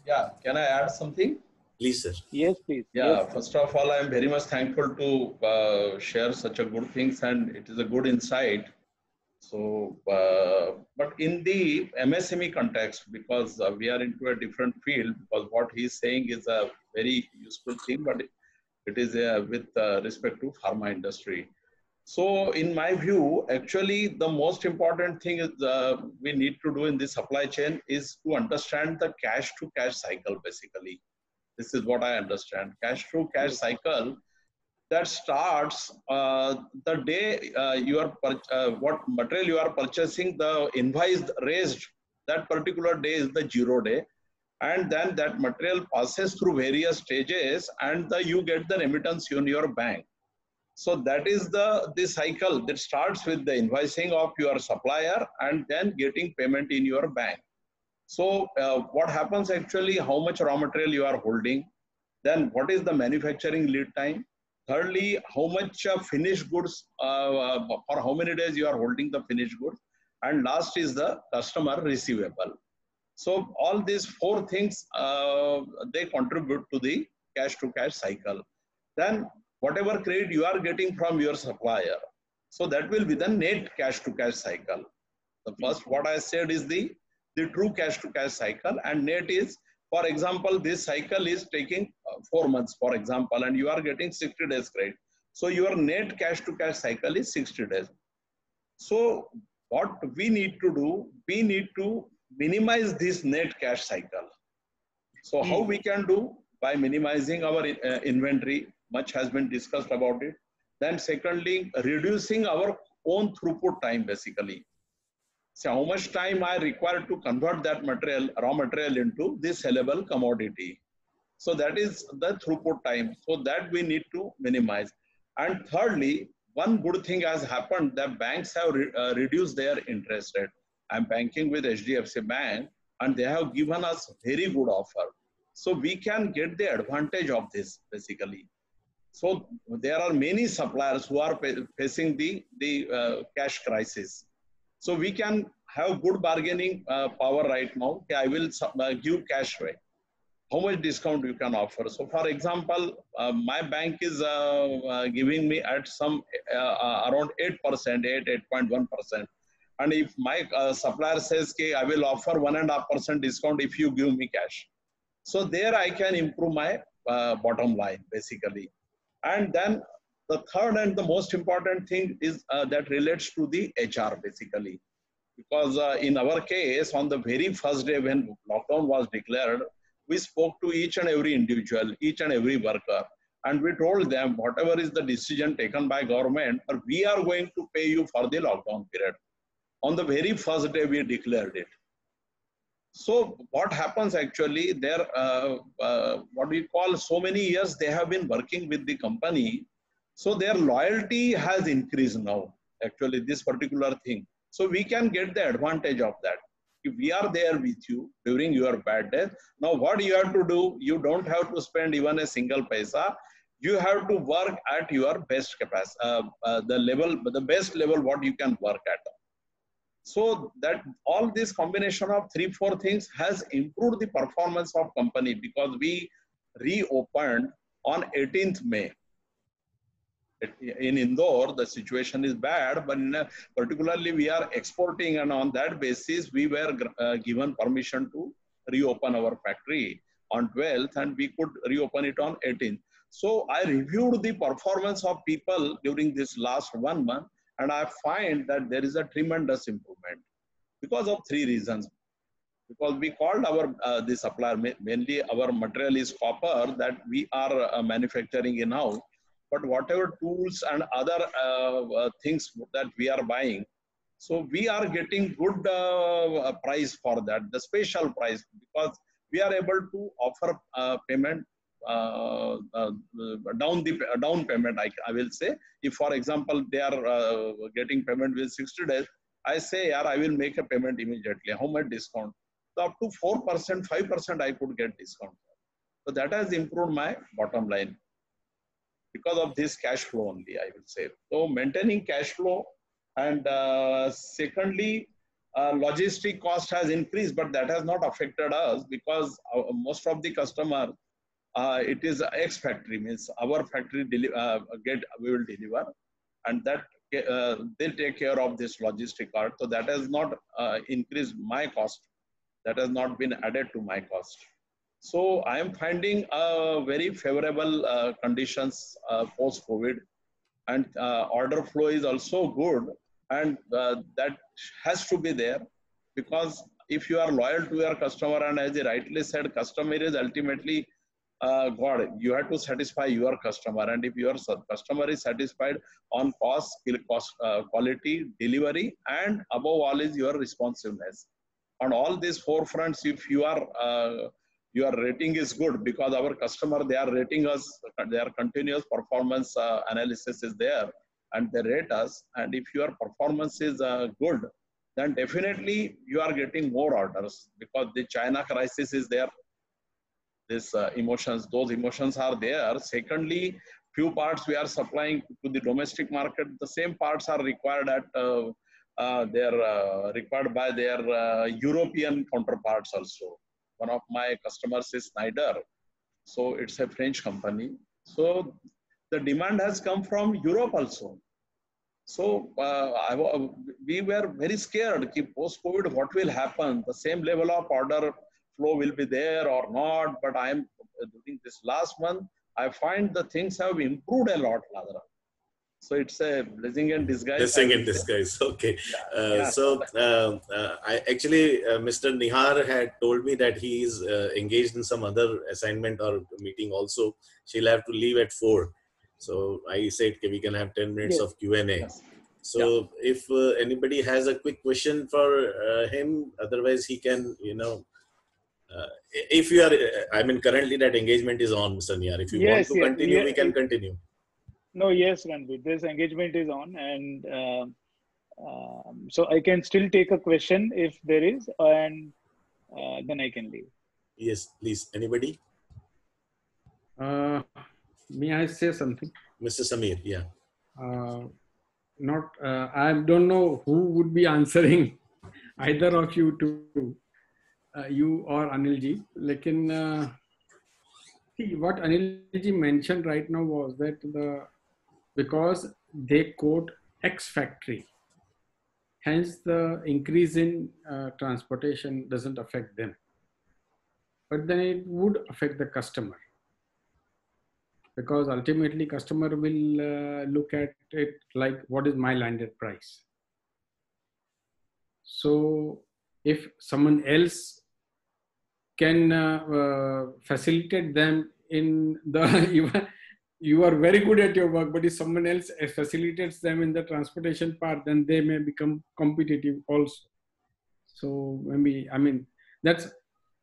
Yeah, can I add something? Please, sir. Yes, please. Yeah, yes. First of all, I am very much thankful to share such a good things, and it is a good insight. So, but in the MSME context, because we are into a different field, because what he's saying is a very useful thing, but it is with respect to pharma industry. So in my view, actually, the most important thing is we need to do in the supply chain is to understand the cash to cash cycle, basically. This is what I understand. Cash to cash cycle that starts the day what material you are purchasing, the invoice raised, that particular day is the 0 day. And then that material passes through various stages and you get the remittance in your bank. So that is the cycle that starts with the invoicing of your supplier and then getting payment in your bank. So what happens actually, how much raw material you are holding, then what is the manufacturing lead time, thirdly, how much finished goods, for how many days you are holding the finished goods, and last is the customer receivable. So all these four things, they contribute to the cash to cash cycle. Then whatever credit you are getting from your supplier, so that will be the net cash to cash cycle. The first, what I said is the true cash to cash cycle, and net is, for example, this cycle is taking 4 months, for example, and you are getting 60 days credit. So your net cash to cash cycle is 60 days. So what we need to do, we need to minimize this net cash cycle. So how we can do? By minimizing our inventory, much has been discussed about it. Then secondly, reducing our own throughput time, basically. So how much time I require to convert that material, raw material, into this sellable commodity. So that is the throughput time. So that we need to minimize. And thirdly, one good thing has happened that banks have reduced their interest rate. I'm banking with HDFC Bank and they have given us very good offer. So we can get the advantage of this, basically. So there are many suppliers who are facing the cash crisis. So we can have good bargaining power right now. Okay, I will give cash rate. How much discount you can offer? So for example, my bank is giving me at some around 8%, 8.1%. And if my supplier says, okay, I will offer 1.5% discount if you give me cash. So there I can improve my bottom line, basically. And then the third and the most important thing is that relates to the HR, basically. Because in our case, on the very first day when lockdown was declared, we spoke to each and every individual, each and every worker. And we told them, whatever is the decision taken by government, we are going to pay you for the lockdown period. On the very first day, we declared it. So what happens actually there, what we call so many years, they have been working with the company. So their loyalty has increased now, actually, this particular thing. So we can get the advantage of that. If we are there with you during your bad days, now what you have to do, you don't have to spend even a single paisa. You have to work at your best capacity, the best level what you can work at. So that all this combination of 3-4 things has improved the performance of company, because we reopened on 18th May. In Indore, the situation is bad, but particularly we are exporting, and on that basis, we were given permission to reopen our factory on 12th, and we could reopen it on 18th. So I reviewed the performance of people during this last 1 month, and I find that there is a tremendous improvement because of 3 reasons. Because we called our the supplier, mainly our material is copper that we are manufacturing in-house. But whatever tools and other things that we are buying, so we are getting good price for that, the special price, because we are able to offer payment, down payment, I will say. If, for example, they are getting payment with 60 days, I say, yeah, I will make a payment immediately. How much discount? So up to 4%, 5% I could get discount. So that has improved my bottom line, because of this cash flow only, I will say. So maintaining cash flow, and secondly, logistic cost has increased, but that has not affected us, because most of the customer, it is X factory, means our factory we will deliver, and that they'll take care of this logistic part. So that has not increased my cost. That has not been added to my cost. So I am finding very favorable conditions post-COVID, and order flow is also good, and that has to be there, because if you are loyal to your customer, and as you rightly said, customer is ultimately God. You have to satisfy your customer, and if your customer is satisfied on cost, quality, delivery, and above all is your responsiveness. On all these 4 fronts, if you are your rating is good, because our customer, they are rating us, their continuous performance analysis is there, and they rate us. And if your performance is good, then definitely you are getting more orders, because the China crisis is there. This those emotions are there. Secondly, few parts we are supplying to the domestic market. The same parts are required at required by their European counterparts also. One of my customers is Schneider, so it's a French company. So the demand has come from Europe also. So we were very scared. Post-COVID, what will happen? The same level of order flow will be there or not? But I am during this last month, I find the things have improved a lot, rather. So it's a blessing in disguise. Blessing in disguise. Okay. I actually, Mr. Nihar had told me that he is engaged in some other assignment or meeting also. She'll have to leave at 4. So I said we can have 10 minutes of Q&A. Yes. So if anybody has a quick question for him, otherwise he can, if you are, I mean, currently that engagement is on, Mr. Nihar. If you want to continue, we can continue. No, yes, Ranveer, this engagement is on, and so I can still take a question if there is, and then I can leave. Yes, please. Anybody? May I say something? Mr. Samir, yeah. I don't know who would be answering, either of you two, you or Anilji. Lekin, see, what Anilji mentioned right now was that because they quote X factory, hence the increase in transportation doesn't affect them. But then it would affect the customer, because ultimately customer will look at it like, what is my landed price? So if someone else can facilitate them in the you are very good at your work, but if someone else facilitates them in the transportation part, then they may become competitive also. So maybe, I mean,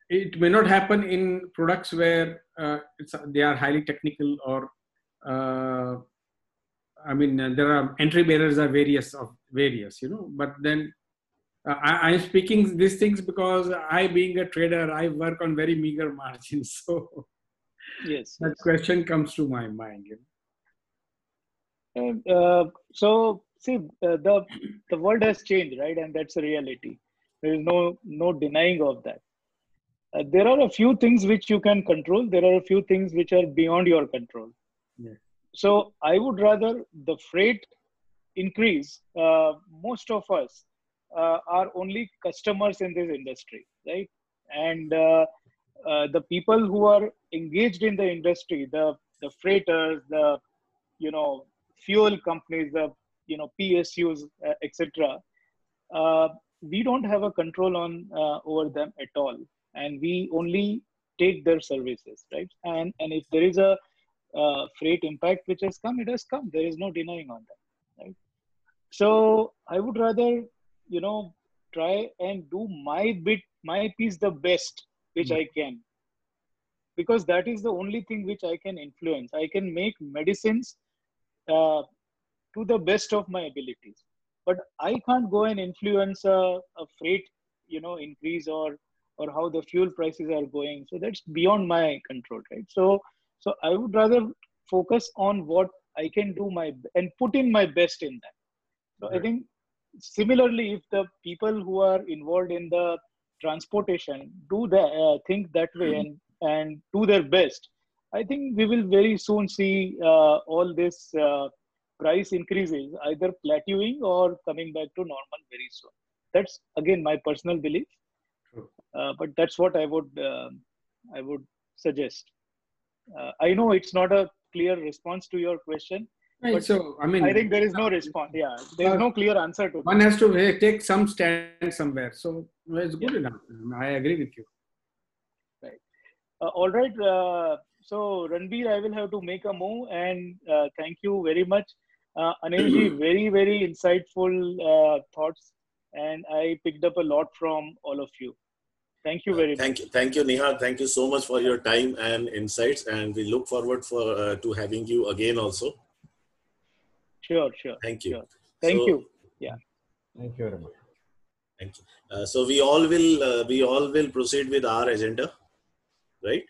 it may not happen in products where they are highly technical or I mean, there are entry barriers are various, but then I'm speaking these things because I, being a trader, I work on very meager margins. So Yes. that question comes to my mind. So see, the world has changed, right? And that's a reality. There is no denying of that. There are a few things which you can control. There are a few things which are beyond your control. Yeah. So I would rather the freight increase. Most of us are only customers in this industry, right? And the people who are engaged in the industry, the freighters, the fuel companies, the PSUs, etc. We don't have a control on over them at all, and we only take their services, right? And if there is a freight impact which has come, it has come. There is no denying on that, right? So I would rather try and do my piece the best which I can, because that is the only thing which I can influence. I can make medicines to the best of my abilities, but I can't go and influence a freight increase or how the fuel prices are going. So that's beyond my control, right? So I would rather focus on what I can do and put in my best in that. So right. I think similarly, if the people who are involved in the transportation do that, think that way and do their best, I think we will very soon see all this price increases either plateauing or coming back to normal very soon. That's again my personal belief, but that's what I would suggest. I know it's not a clear response to your question. Right, but so I think there is no response. Yeah, there is no clear answer to one that. has to take some stand somewhere. So it's good enough. I agree with you. Right. All right. So Ranbir, I will have to make a move, and thank you very much. Anilji, very, very insightful thoughts, and I picked up a lot from all of you. Thank you very much. Thank you, Nihal. Thank you so much for your time and insights, and we look forward to having you again also. Sure. Thank you. Sure. Thank you. Yeah. Thank you very much. Thank you. So we all will proceed with our agenda, right?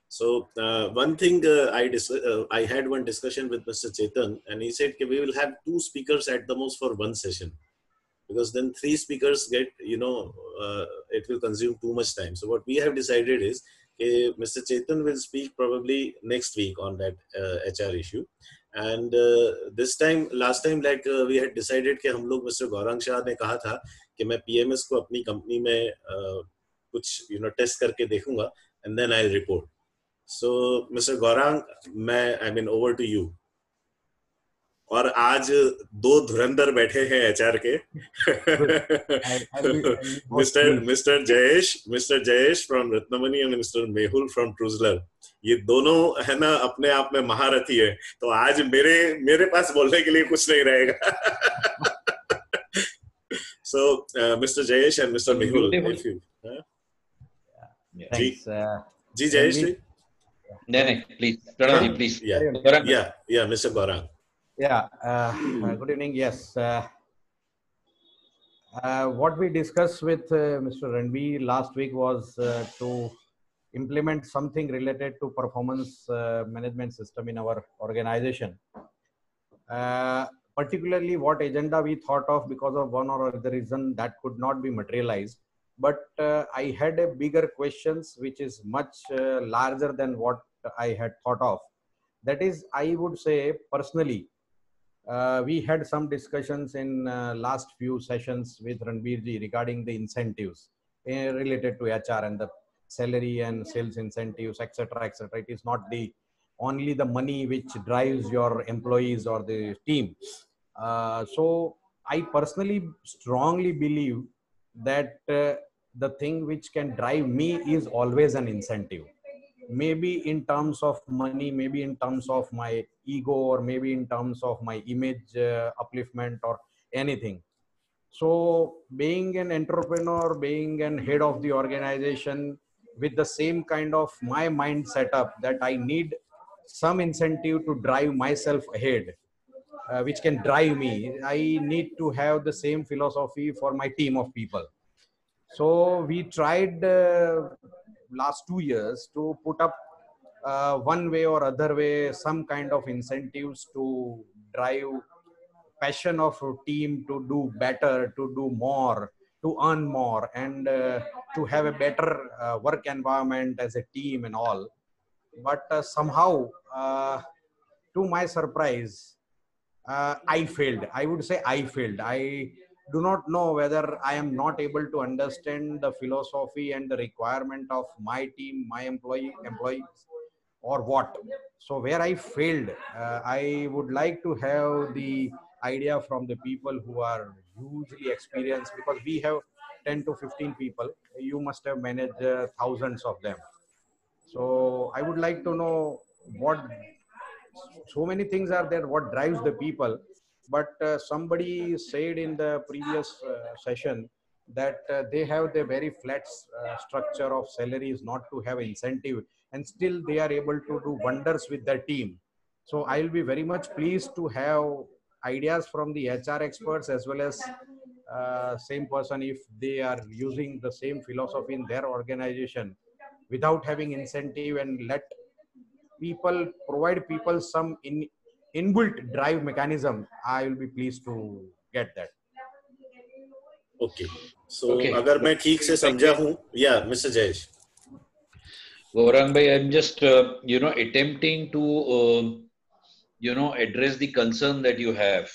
So one thing I had one discussion with Mr. Chetan, and he said we will have 2 speakers at the most for one session, because then 3 speakers get, it will consume too much time. So what we have decided is Mr. Chetan will speak probably next week on that HR issue. And last time like we had decided कि हम लोग Mr. Gaurang Shah ने कहा था कि मैं PMS को अपनी कंपनी में कुछ टेस्ट करके देखूंगा and then I'll report. So Mr. Gaurang, over to you. और आज 2 धुरंधर बैठे हैं HR के Mr. Jayesh from Ratnamani and Mr. Mehul from Truzlar. ये दोनों है ना अपने आप में महारथी है, तो आज मेरे पास बोलने के लिए कुछ नहीं रहेगा. So Mr. Jayesh and Mr. Mehul, if you thanks. Ji Jayesh ji. No, please. Pranam, please. Yeah, Mr. Gaurang. Yeah, good evening. Yes, what we discussed with Mr. Ranbir last week was to implement something related to performance management system in our organization. Particularly what agenda we thought of, because of one or other reason that could not be materialized. But I had a bigger questions which is much larger than what I had thought of. That is, I would say personally, we had some discussions in last few sessions with Ranbir ji regarding the incentives related to HR and the salary and sales incentives, etc., etc. It is not only the money which drives your employees or the team. So I personally strongly believe that the thing which can drive me is always an incentive. Maybe in terms of money, maybe in terms of my ego, or maybe in terms of my image upliftment or anything. So being an entrepreneur, being an head of the organization with the same kind of my mind setup that I need some incentive to drive myself ahead. which can drive me. I need to have the same philosophy for my team of people. So we tried last 2 years to put up one way or other way some kind of incentives to drive passion of a team to do better, to do more, to earn more, and to have a better work environment as a team and all. But somehow, to my surprise, I failed. I would say I failed. I do not know whether I am not able to understand the philosophy and the requirement of my team, my employees, or what. So where I failed, I would like to have the idea from the people who are hugely experienced, because we have 10 to 15 people. You must have managed thousands of them. So I would like to know what, so many things are there, what drives the people. But somebody said in the previous session that they have the very flat structure of salaries, not to have incentive, and still they are able to do wonders with their team. So I will be very much pleased to have ideas from the HR experts as well as same person, if they are using the same philosophy in their organization without having incentive, and let people, provide people some inbuilt drive mechanism. I will be pleased to get that. Okay. So अगर मैं ठीक से समझा हूँ, yeah, Mr. Jayesh. Gaurang bhai, I'm just attempting to address the concern that you have.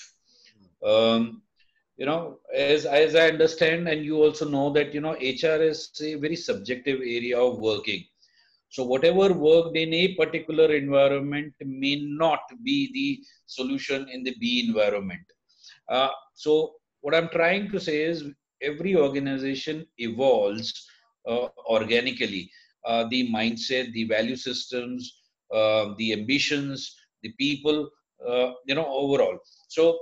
As I understand, and you also know that HR is a very subjective area of working. So whatever worked in a particular environment may not be the solution in the B environment. So what I'm trying to say is every organization evolves organically. The mindset, the value systems, the ambitions, the people, overall. So,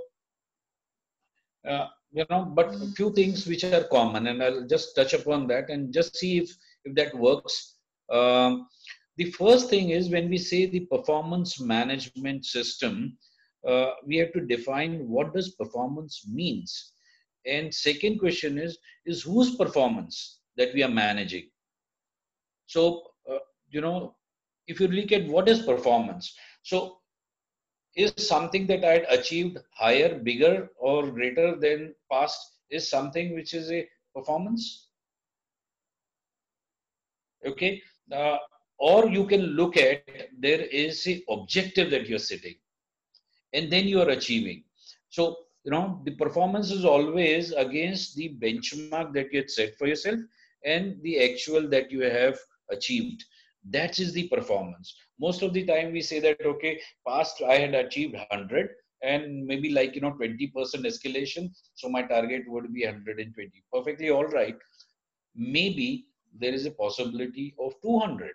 but a few things which are common, and I'll just touch upon that and just see if that works. The first thing is, when we say the performance management system, we have to define what does performance means. And second question is whose performance that we are managing. So, if you look at what is performance, so is something that I had achieved higher, bigger, or greater than past is something which is a performance. Okay. Or you can look at, there is a objective that you're setting and then you are achieving. So, the performance is always against the benchmark that you had set for yourself and the actual that you have achieved. That is the performance. Most of the time we say that, okay, past I had achieved 100 and maybe 20% escalation. So my target would be 120. Perfectly all right. Maybe there is a possibility of 200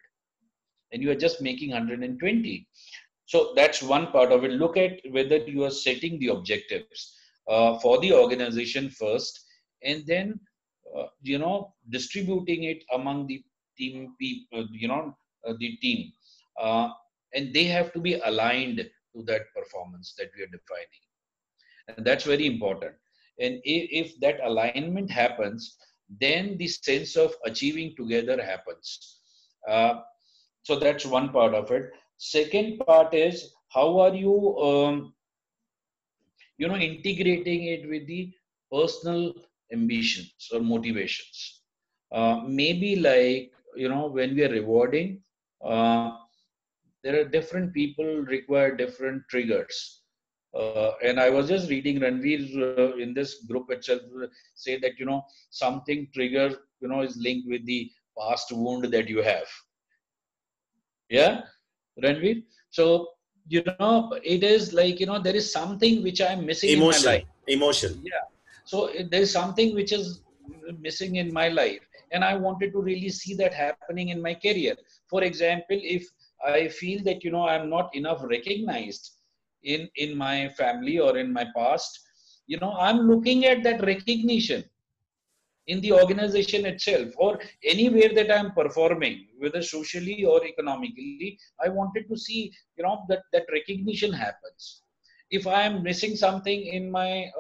and you are just making 120. So that's one part of it. Look at whether you are setting the objectives for the organization first, and then distributing it among the team people, the team, and they have to be aligned to that performance that we are defining, and that's very important. And if that alignment happens, then the sense of achieving together happens. So that's one part of it. Second part is, how are you, integrating it with the personal ambitions or motivations? Maybe when we are rewarding, there are different people require different triggers. And I was just reading Ranveer in this group itself say that, something trigger, is linked with the past wound that you have. Yeah, Ranveer. So, it is there is something which I'm missing in my life. Emotion. Yeah. So there is something which is missing in my life. And I wanted to really see that happening in my career. For example, if I feel that, I'm not enough recognized in my family or in my past, I'm looking at that recognition in the organization itself or anywhere that I'm performing, whether socially or economically. I wanted to see, that recognition happens. If I am missing something in my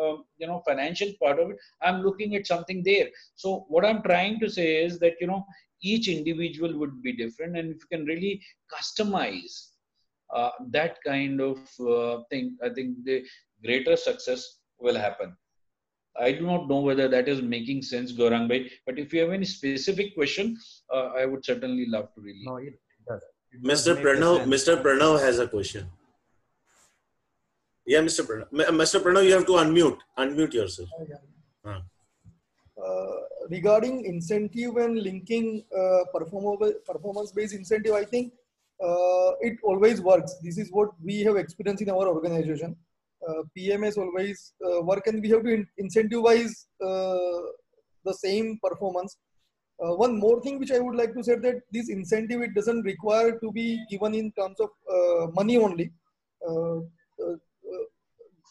financial part of it, I'm looking at something there. So what I'm trying to say is that each individual would be different, and if you can really customize that kind of thing, I think the greater success will happen. I do not know whether that is making sense, Gaurang bhai, but if you have any specific question, I would certainly love to really. No, it does. Mr. Pranav has a question. Yeah, Mr. Pranav, you have to unmute yourself. Regarding incentive and linking performance-based incentive, I think it always works. This is what we have experienced in our organization. PMS always work, and we have to incentivize the same performance. One more thing which I would like to say, that this incentive, it doesn't require to be given in terms of money only.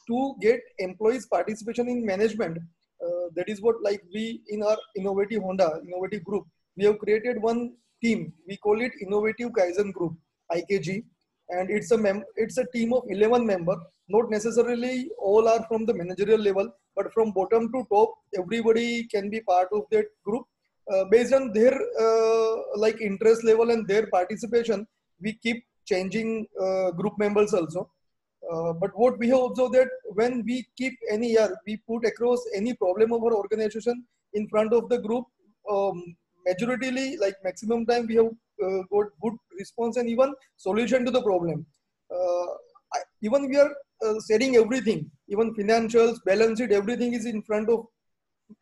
To get employees participation in management, that is what, like, we in our innovative group, we have created one team. We call it Innovative Kaizen Group, IKG, and it's a team of 11 members. Not necessarily all are from the managerial level, but from bottom to top, everybody can be part of that group. Based on their interest level and their participation, we keep changing group members also. But what we have observed, that when we keep any year, we put across any problem of our organization in front of the group, majoritarily, like maximum time, we have got good response and even solution to the problem. Even we are setting everything, even financials, balance sheet, everything is in front of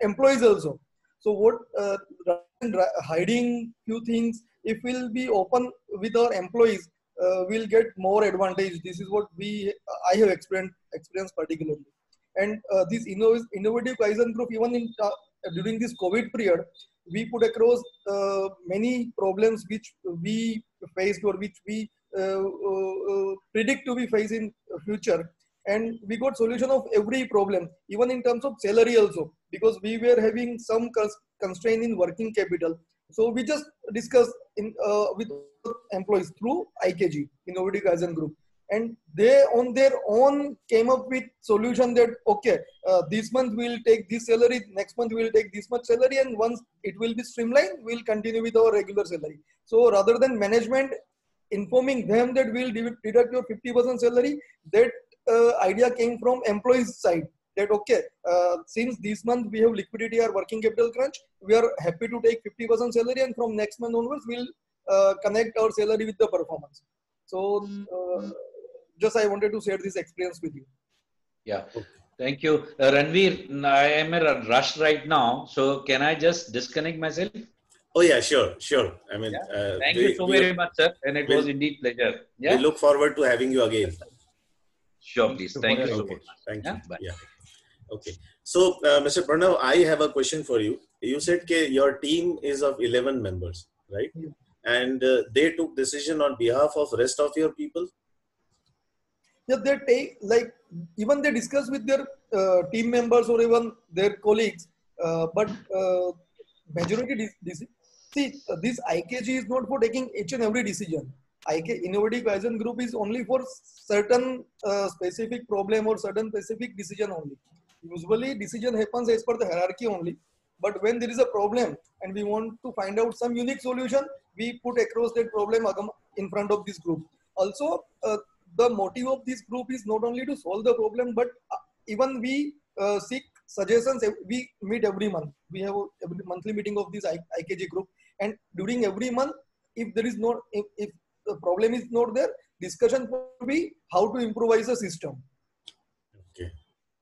employees also. So what, hiding few things, if we'll be open with our employees, we'll get more advantage. This is what I have experienced particularly. And this Innovative Kaizen Group, even during this COVID period, we put across many problems which we faced, or which we predict to be faced in future, and we got solution of every problem, even in terms of salary also, because we were having some constraint in working capital. So we just discussed with employees through IKG, Innovative Kaizen Group, and they on their own came up with solution that, okay, this month we'll take this salary, next month we'll take this much salary, and once it will be streamlined, we'll continue with our regular salary. So rather than management informing them that we'll deduct your 50% salary, that idea came from employees side, that okay, since this month we have liquidity or working capital crunch, we are happy to take 50% salary, and from next month onwards we'll connect our salary with the performance. So just I wanted to share this experience with you. Yeah, thank you. Ranveer, I am in a rush right now, so can I just disconnect myself? Oh yeah, sure. I mean, thank you so very much, sir, and it was indeed pleasure. Yeah, we look forward to having you again. Sure, please. Thank you so much. Thank you. Bye. Yeah. Okay. So, Mr. Pranav, I have a question for you. You said that your team is of 11 members, right? Yeah. And they took decision on behalf of rest of your people? Yeah, they take, like, even they discuss with their team members or even their colleagues, but majority see, this IKG is not for taking each and every decision. Innovative Kaizen Group is only for certain specific problem or certain specific decision only. Usually decision happens as per the hierarchy only, but when there is a problem and we want to find out some unique solution, we put across that problem in front of this group. Also, the motive of this group is not only to solve the problem, but even we seek suggestions. We meet every month. We have a monthly meeting of this IKG group, and during every month, if there is not, if the problem is not there, discussion will be how to improvise the system.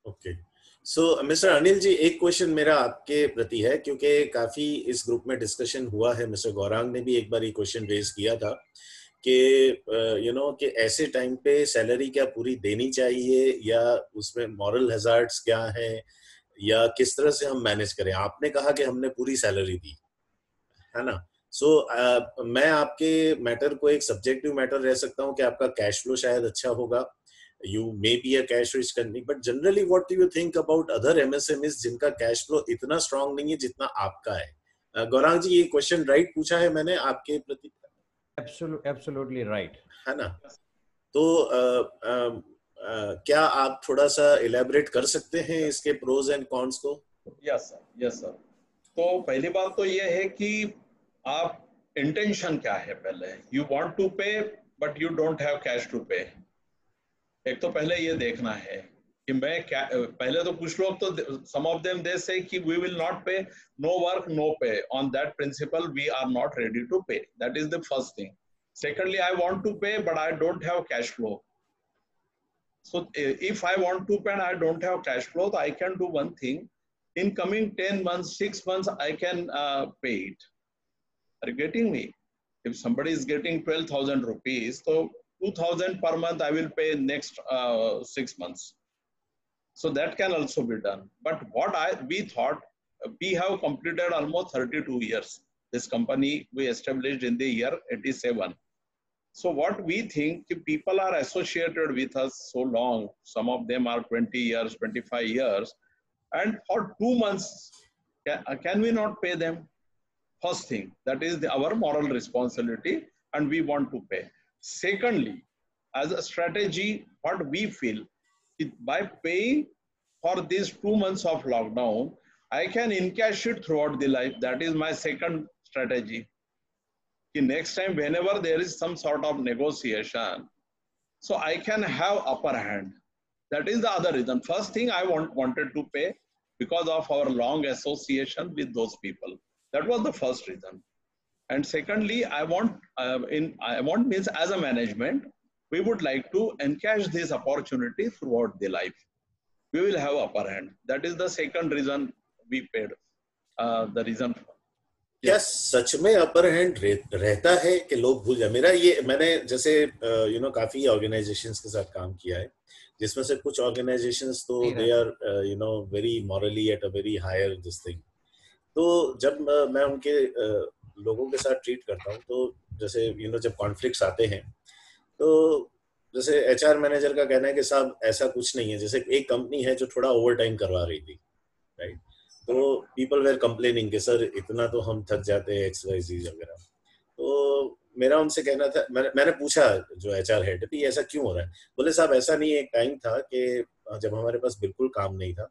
Okay. So, Mr. Anil जी, एक question मेरा आपके प्रति है, क्योंकि काफी इस group में discussion हुआ है. मिस्टर गौरांग ने भी एक बार ये क्वेश्चन रेज किया था कि कि ऐसे टाइम पे सैलरी क्या पूरी देनी चाहिए, या उसमें मॉरल हैजार्ड्स क्या हैं, या किस तरह से हम मैनेज करें. आपने कहा कि हमने पूरी सैलरी दी, है ना. सो मैं आपके मैटर को एक सब्जेक्टिव मैटर रह सकता हूँ कि आपका कैश फ्लो शायद अच्छा होगा, you may be a cash rich company, but generally what do you think about other MSMEs जिनका कैश फ्लो इतना स्ट्रांग नहीं है जितना आपका है. गौरांग जी, ये क्वेश्चन राइट पूछा है मैंने आपके प्रति? Absolutely right, है ना. तो क्या आप थोड़ा सा इलेबोरेट कर सकते हैं इसके प्रोज एंड कॉन्स को? Yes sir. तो पहली बात तो ये है कि आप इंटेंशन क्या है, पहले you want to pay but you don't have cash to pay. एक तो पहले ये देखना है कि मैं क्या, पहले तो कुछ लोग तो सम ऑफ देम दे से कि we will not pay, no work no pay, on that principle we are not ready to pay, that is the first thing. Secondly, I want to pay but I don't have cash flow. So if I want to pay and I don't have cash flow, I can do one thing. In coming 10 months, 6 months, I can pay it. Are you getting me? If somebody is getting 12,000 rupees, so 2,000 per month I will pay next 6 months. So that can also be done. But what we thought, we have completed almost 32 years. This company we established in the year 87. So what we think, people are associated with us so long, some of them are 20 years, 25 years, and for 2 months, can we not pay them? First thing, that is our moral responsibility and we want to pay. Secondly, as a strategy, what we feel, by paying for these 2 months of lockdown, I can encash it throughout the life. That is my second strategy. Next time, whenever there is some sort of negotiation, so I can have upper hand. That is the other reason. First thing, I wanted to pay because of our long association with those people. That was the first reason. And secondly, I want means as a management, we would like to encash this opportunity throughout the life. We will have upper hand. That is the second reason we paid. The reason. क्या सच में upper hand रहता है कि लोग भूल जाए? मैंने जैसे काफी ऑर्गेनाइजेशंस के साथ काम किया है, जिसमें से कुछ ऑर्गेनाइजेशंस तो they are very morally at a very higher this thing. तो जब मैं उनके लोगों के साथ ट्रीट करता हूँ, तो जैसे जब कॉन्फ्लिक्ट्स आते हैं, तो जैसे एचआर मैनेजर का कहना है कि साहब ऐसा कुछ नहीं है। जैसे एक कंपनी है जो थोड़ा ओवर टाइम करवा रही थी, राइट? तो पीपल वेर कंप्लेनिंग कि सर इतना तो हम थक जाते हैं XYZ वगैरह। तो मेरा उनसे कहना था, मैंने पूछा जो एचआर हेड कि ऐसा क्यों हो रहा है? बोले साहब ऐसा नहीं है, एक टाइम था कि जब हमारे पास बिल्कुल काम नहीं था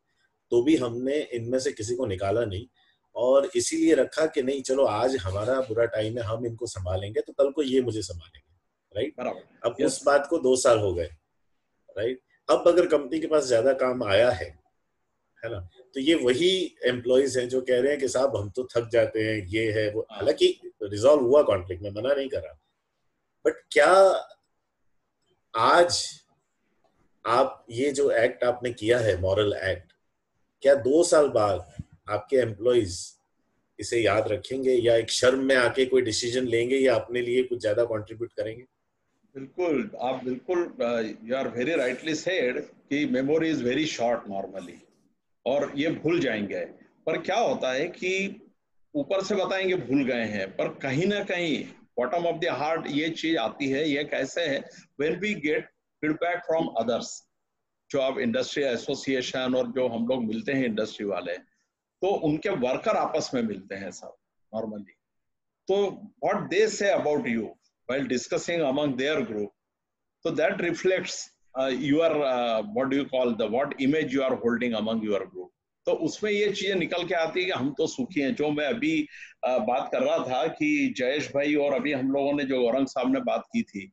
तो भी हमने इनमें से किसी को निकाला नहीं, और इसीलिए रखा कि नहीं चलो आज हमारा बुरा टाइम है, हम इनको संभालेंगे तो कल को ये मुझे संभालेंगे, राइट? अब उस बात को 2 साल हो गए, राइट? अब अगर कंपनी के पास ज्यादा काम आया है ना, तो ये वही एम्प्लॉइज हैं जो कह रहे हैं कि साहब हम तो थक जाते हैं, ये है वो। हालांकि रिजॉल्व हुआ कॉन्फ्लिक्ट, में मना नहीं कर रहा, बट क्या आज आप ये जो एक्ट आपने किया है, मॉरल एक्ट, क्या 2 साल बाद आपके एम्प्लॉइज इसे याद रखेंगे या एक शर्म में आके कोई डिसीजन लेंगे या अपने लिए कुछ ज्यादा कंट्रीब्यूट करेंगे? बिल्कुल, आप बिल्कुल, you are very rightly said कि memory is very short normally, और ये भूल जाएंगे। पर क्या होता है कि ऊपर से बताएंगे भूल गए हैं, पर कहीं ना कहीं बॉटम ऑफ द हार्ट ये चीज आती है। ये कैसे है? When we get feedback from others, जो आप इंडस्ट्री एसोसिएशन और जो हम लोग मिलते हैं इंडस्ट्री वाले, तो उनके वर्कर आपस में मिलते हैं सब नॉर्मली, तो what they say about you while discussing among there group, so that reflects your what do you call the what image you are holding among your group. तो उसमें ये चीजें निकल के आती है कि हम तो सुखी हैं। जो मैं अभी बात कर रहा था कि जयेश भाई और अभी हम लोगों ने जो गौरंग साहब ने बात की थी,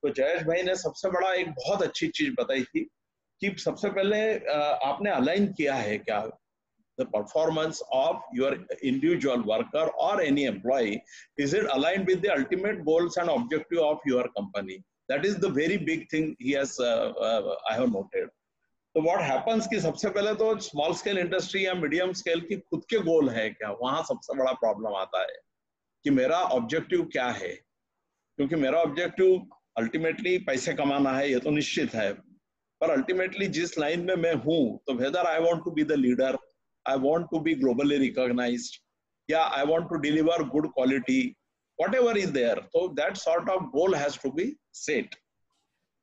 तो जयेश भाई ने सबसे बड़ा एक बहुत अच्छी चीज बताई थी कि सबसे पहले आपने अलाइन किया है क्या the performance of your individual worker or any employee, is it aligned with the ultimate goals and objective of your company? That is the very big thing he has I have noted. So what happens कि सबसे पहले तो small scale industry या medium scale की खुद के गोल है क्या, वहां सबसे बड़ा प्रॉब्लम आता है कि मेरा ऑब्जेक्टिव क्या है। क्योंकि मेरा ऑब्जेक्टिव अल्टीमेटली पैसे कमाना है, ये तो निश्चित है, पर अल्टीमेटली जिस लाइन में मैं हूँ, तो whether I want to be the leader, I want to be globally recognized, yeah, I want to deliver good quality, whatever is there, so that sort of goal has to be set,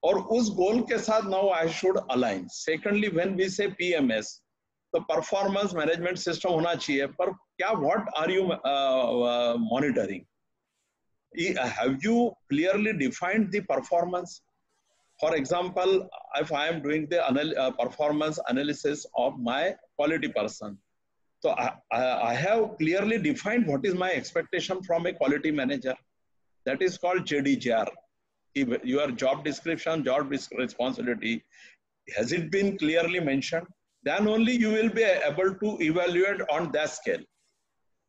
और उस goal के साथ now I should align. Secondly, when we say PMS, तो performance management system होना चाहिए, पर क्या what are you monitoring? Have you clearly defined the performance? For example, if I am doing the performance analysis of my quality person, so I have clearly defined what is my expectation from a quality manager. That is called JDGR. Your job description, job responsibility, has it been clearly mentioned? Then only you will be able to evaluate on that scale.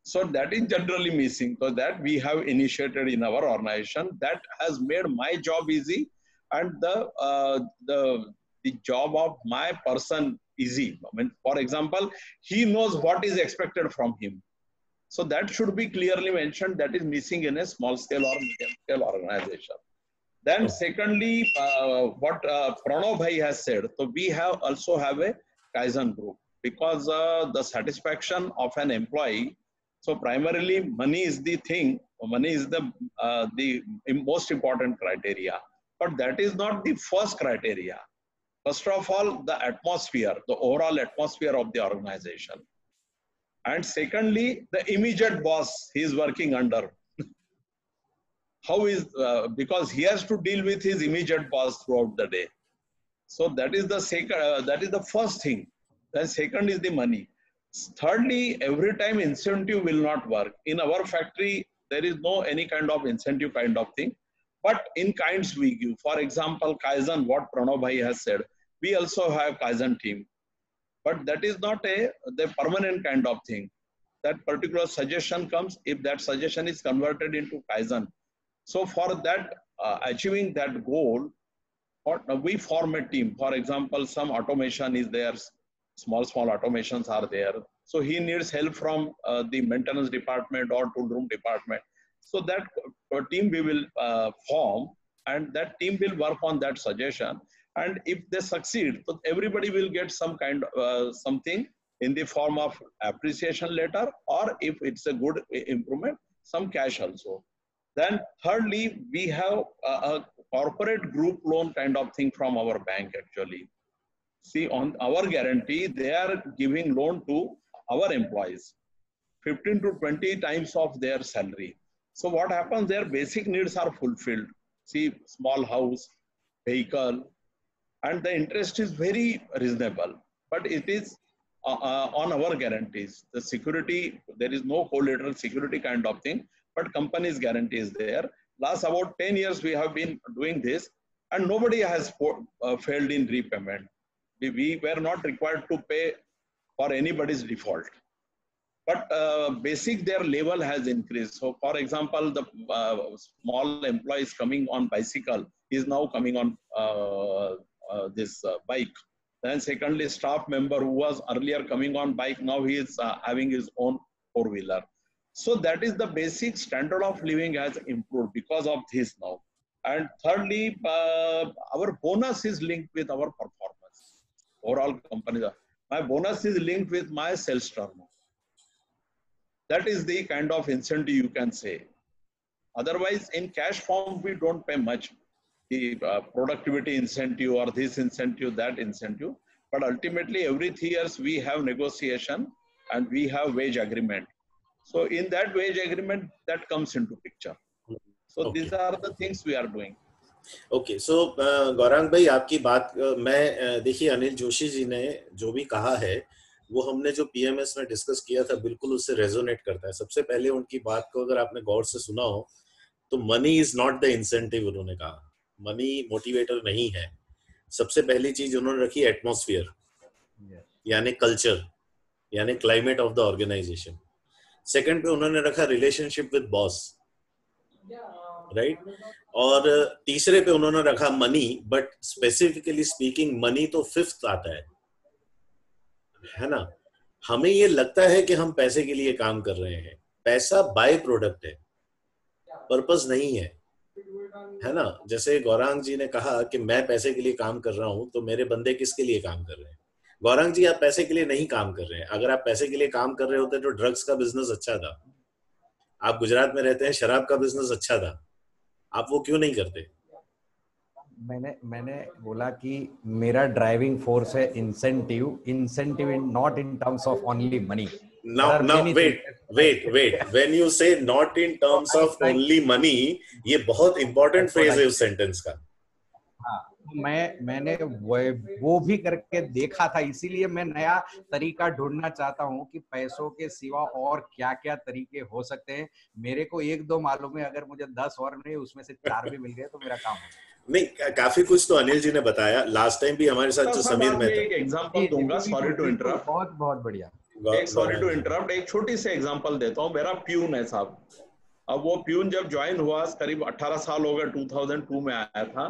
So that is generally missing. So that we have initiated in our organization. That has made my job easy and the job of my person easy. I mean, for example, he knows what is expected from him. So that should be clearly mentioned. That is missing in a small scale or medium scale organization. Then secondly, what Pranav Bhai has said, so we have also have a Kaizen group because the satisfaction of an employee, so primarily money is the thing, money is the most important criteria, but that is not the first criteria. First of all, the atmosphere, the overall atmosphere of the organization. And secondly, the immediate boss he is working under. How is, because he has to deal with his immediate boss throughout the day. So that is the second, that is the first thing. Then second is the money. Thirdly, every time incentive will not work. In our factory, there is no any kind of incentive kind of thing, but in kinds we give. For example, Kaizen, what Pranav Bhai has said, we also have Kaizen team, but that is not the permanent kind of thing. That particular suggestion comes, if that suggestion is converted into Kaizen. So for that, achieving that goal, we form a team. For example, some automation is there, small automations are there. So he needs help from the maintenance department or tool room department. So that team we will form, and that team will work on that suggestion. And if they succeed, so everybody will get some kind of something in the form of appreciation letter, or if it's a good improvement, some cash also. Then thirdly, we have a corporate group loan kind of thing from our bank actually. See, on our guarantee, they are giving loan to our employees, 15 to 20 times of their salary. So what happens, their basic needs are fulfilled. See, small house, vehicle, and the interest is very reasonable, but it is on our guarantees. The security, there is no collateral security kind of thing, but company's guarantee is there. Last about 10 years we have been doing this, and nobody has failed in repayment. We were not required to pay for anybody's default. But basic, their level has increased. So for example, the small employees coming on bicycle is now coming on this bike. Then secondly, staff member who was earlier coming on bike, now he is having his own four-wheeler. So that is the basic standard of living has improved because of this now. And thirdly, our bonus is linked with our performance. Overall company, my bonus is linked with my sales turnover. That is the kind of incentive you can say. Otherwise, in cash form, we don't pay much. The productivity incentive or this incentive, that incentive. But ultimately, every 3 years, we have negotiation and we have wage agreement. So in that wage agreement, that comes into picture. So these are the things we are doing. Okay so Gaurang भाई, आपकी बात मैं देखिए अनिल जोशी जी ने जो भी कहा है वो हमने जो पीएमएस में डिस्कस किया था बिल्कुल उससे रेजोनेट करता है. सबसे पहले उनकी बात को अगर आपने गौर से सुना हो तो money is not the incentive. उन्होंने कहा मनी मोटिवेटर नहीं है. सबसे पहली चीज उन्होंने रखी एटमॉस्फेयर, यानी कल्चर, यानी climate of the organization. Second पे उन्होंने रखा रिलेशनशिप विद बॉस, राइट. और तीसरे पे उन्होंने रखा money, but specifically speaking money तो फिफ्थ आता है ना. हमें ये लगता है कि हम पैसे के लिए काम कर रहे हैं. पैसा बाय प्रोडक्ट है, पर्पस नहीं है ना. जैसे गौरांग जी ने कहा कि मैं पैसे के लिए काम कर रहा हूं, तो मेरे बंदे किसके लिए काम कर रहे हैं? गौरांग जी, आप पैसे के लिए नहीं काम कर रहे हैं. अगर आप पैसे के लिए काम कर रहे होते तो ड्रग्स का बिजनेस अच्छा था. आप गुजरात में रहते हैं, शराब का बिजनेस अच्छा था. आप वो क्यों नहीं करते? मैंने बोला कि मेरा ड्राइविंग फोर्स है incentive in not in terms of only money. Now wait. When you say not in terms of only money, ये बहुत important phrase है उस सेंटेंस का. हाँ, मैंने वो भी करके देखा था, इसीलिए मैं नया तरीका ढूंढना चाहता हूँ कि पैसों के सिवा और क्या क्या तरीके हो सकते हैं। मेरे को 1-2 मालूम है, अगर मुझे 10 और नहीं उसमें से 4 भी मिल गए तो मेरा काम हो। नहीं, काफी कुछ तो अनिल जी ने बताया। लास्ट टाइम भी हमारे साथ जो समीर में एक एग्जांपल दूंगा, सॉरी टू इंटरप्ट। बहुत बढ़िया। सॉरी टू इंटरप्ट, एक छोटी सी एग्जांपल देता हूँ। मेरा प्यून है साहब, अब वो प्यून जब ज्वाइन हुआ, करीब 18 साल हो गए, 2002 में आया था,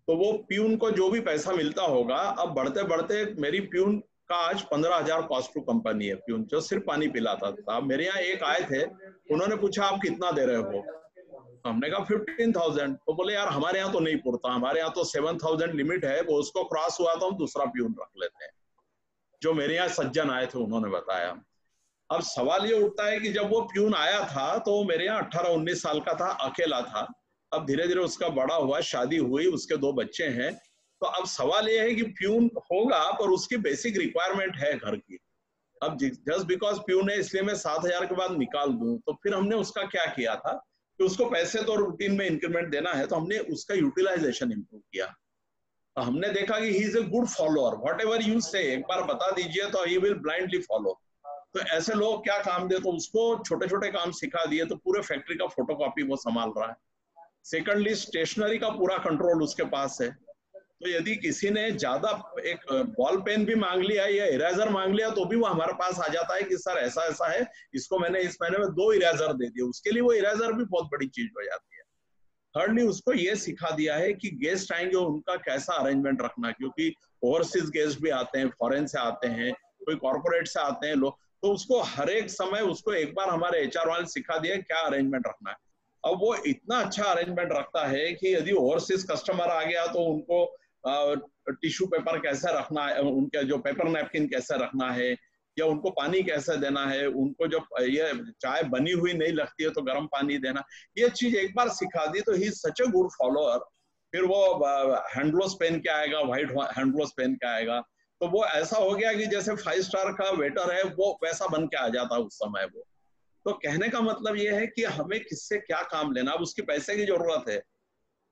तो वो प्यून को जो भी पैसा मिलता होगा, अब बढ़ते बढ़ते मेरी प्यून का आज 15,000 कॉस्ट टू कंपनी है। प्यून जो सिर्फ पानी पिलाता था। मेरे यहाँ एक आए थे, उन्होंने पूछा आप कितना दे रहे हो? हमने कहा 15,000। तो बोले यार हमारे यहाँ तो नहीं पड़ता, हमारे यहाँ तो 7,000 लिमिट है, वो उसको क्रॉस हुआ तो हम दूसरा प्यून रख लेते हैं। जो मेरे यहाँ सज्जन आए थे उन्होंने बताया। अब सवाल ये उठता है कि जब वो प्यून आया था तो मेरे यहाँ 18-19 साल का था, अकेला था। अब धीरे धीरे उसका बड़ा हुआ, शादी हुई, उसके 2 बच्चे हैं। तो अब सवाल ये है कि प्यून होगा पर उसकी बेसिक रिक्वायरमेंट है घर की। अब जस्ट बिकॉज प्यून है इसलिए मैं 7,000 के बाद निकाल दूं, तो फिर हमने उसका क्या किया था कि उसको पैसे तो रूटीन में इंक्रीमेंट देना है, तो हमने उसका यूटिलाइजेशन इंप्रूव किया। तो हमने देखा कि he is a good follower, what ever you से एक बार बता दीजिए तो ही विल ब्लाइंडली फॉलो। तो ऐसे लोग क्या काम दे, तो उसको छोटे छोटे काम सिखा दिए, तो पूरे फैक्ट्री का फोटोकॉपी वो संभाल रहा है। सेकंडली स्टेशनरी का पूरा कंट्रोल उसके पास है। तो यदि किसी ने ज्यादा एक बॉल पेन भी मांग लिया या इरेजर मांग लिया तो भी वो हमारे पास आ जाता है कि सर ऐसा ऐसा है, इसको मैंने इस महीने में 2 इरेजर दे दिए। उसके लिए वो इरेजर भी बहुत बड़ी चीज हो जाती है। थर्डली उसको ये सिखा दिया है कि गेस्ट आएंगे उनका कैसा अरेंजमेंट रखना, क्योंकि ओवरसीज गेस्ट भी आते हैं, फॉरेन से आते हैं, कोई कॉर्पोरेट से आते हैं लोग, तो उसको हर एक समय उसको एक बार हमारे HR वाले सिखा दिया क्या अरेंजमेंट रखना है। अब वो इतना अच्छा अरेंजमेंट रखता है कि यदि ओवरसीज कस्टमर आ गया तो उनको टिश्यू पेपर कैसे रखना है, उनके जो पेपर नैपकिन कैसे रखना है, या उनको पानी कैसे देना है, उनको जब ये चाय बनी हुई नहीं लगती है तो गर्म पानी देना, ये चीज एक बार सिखा दी तो ही सच ए गुड फॉलोअर। फिर वो हैंडग्लोव्स पहन के आएगा, व्हाइट हैंडग्लोव्स पहन के आएगा, तो वो ऐसा हो गया कि जैसे 5 स्टार का वेटर है वो वैसा बन के आ जाता उस समय वो। तो कहने का मतलब ये है कि हमें किससे क्या काम लेना, अब उसकी पैसे की जरूरत है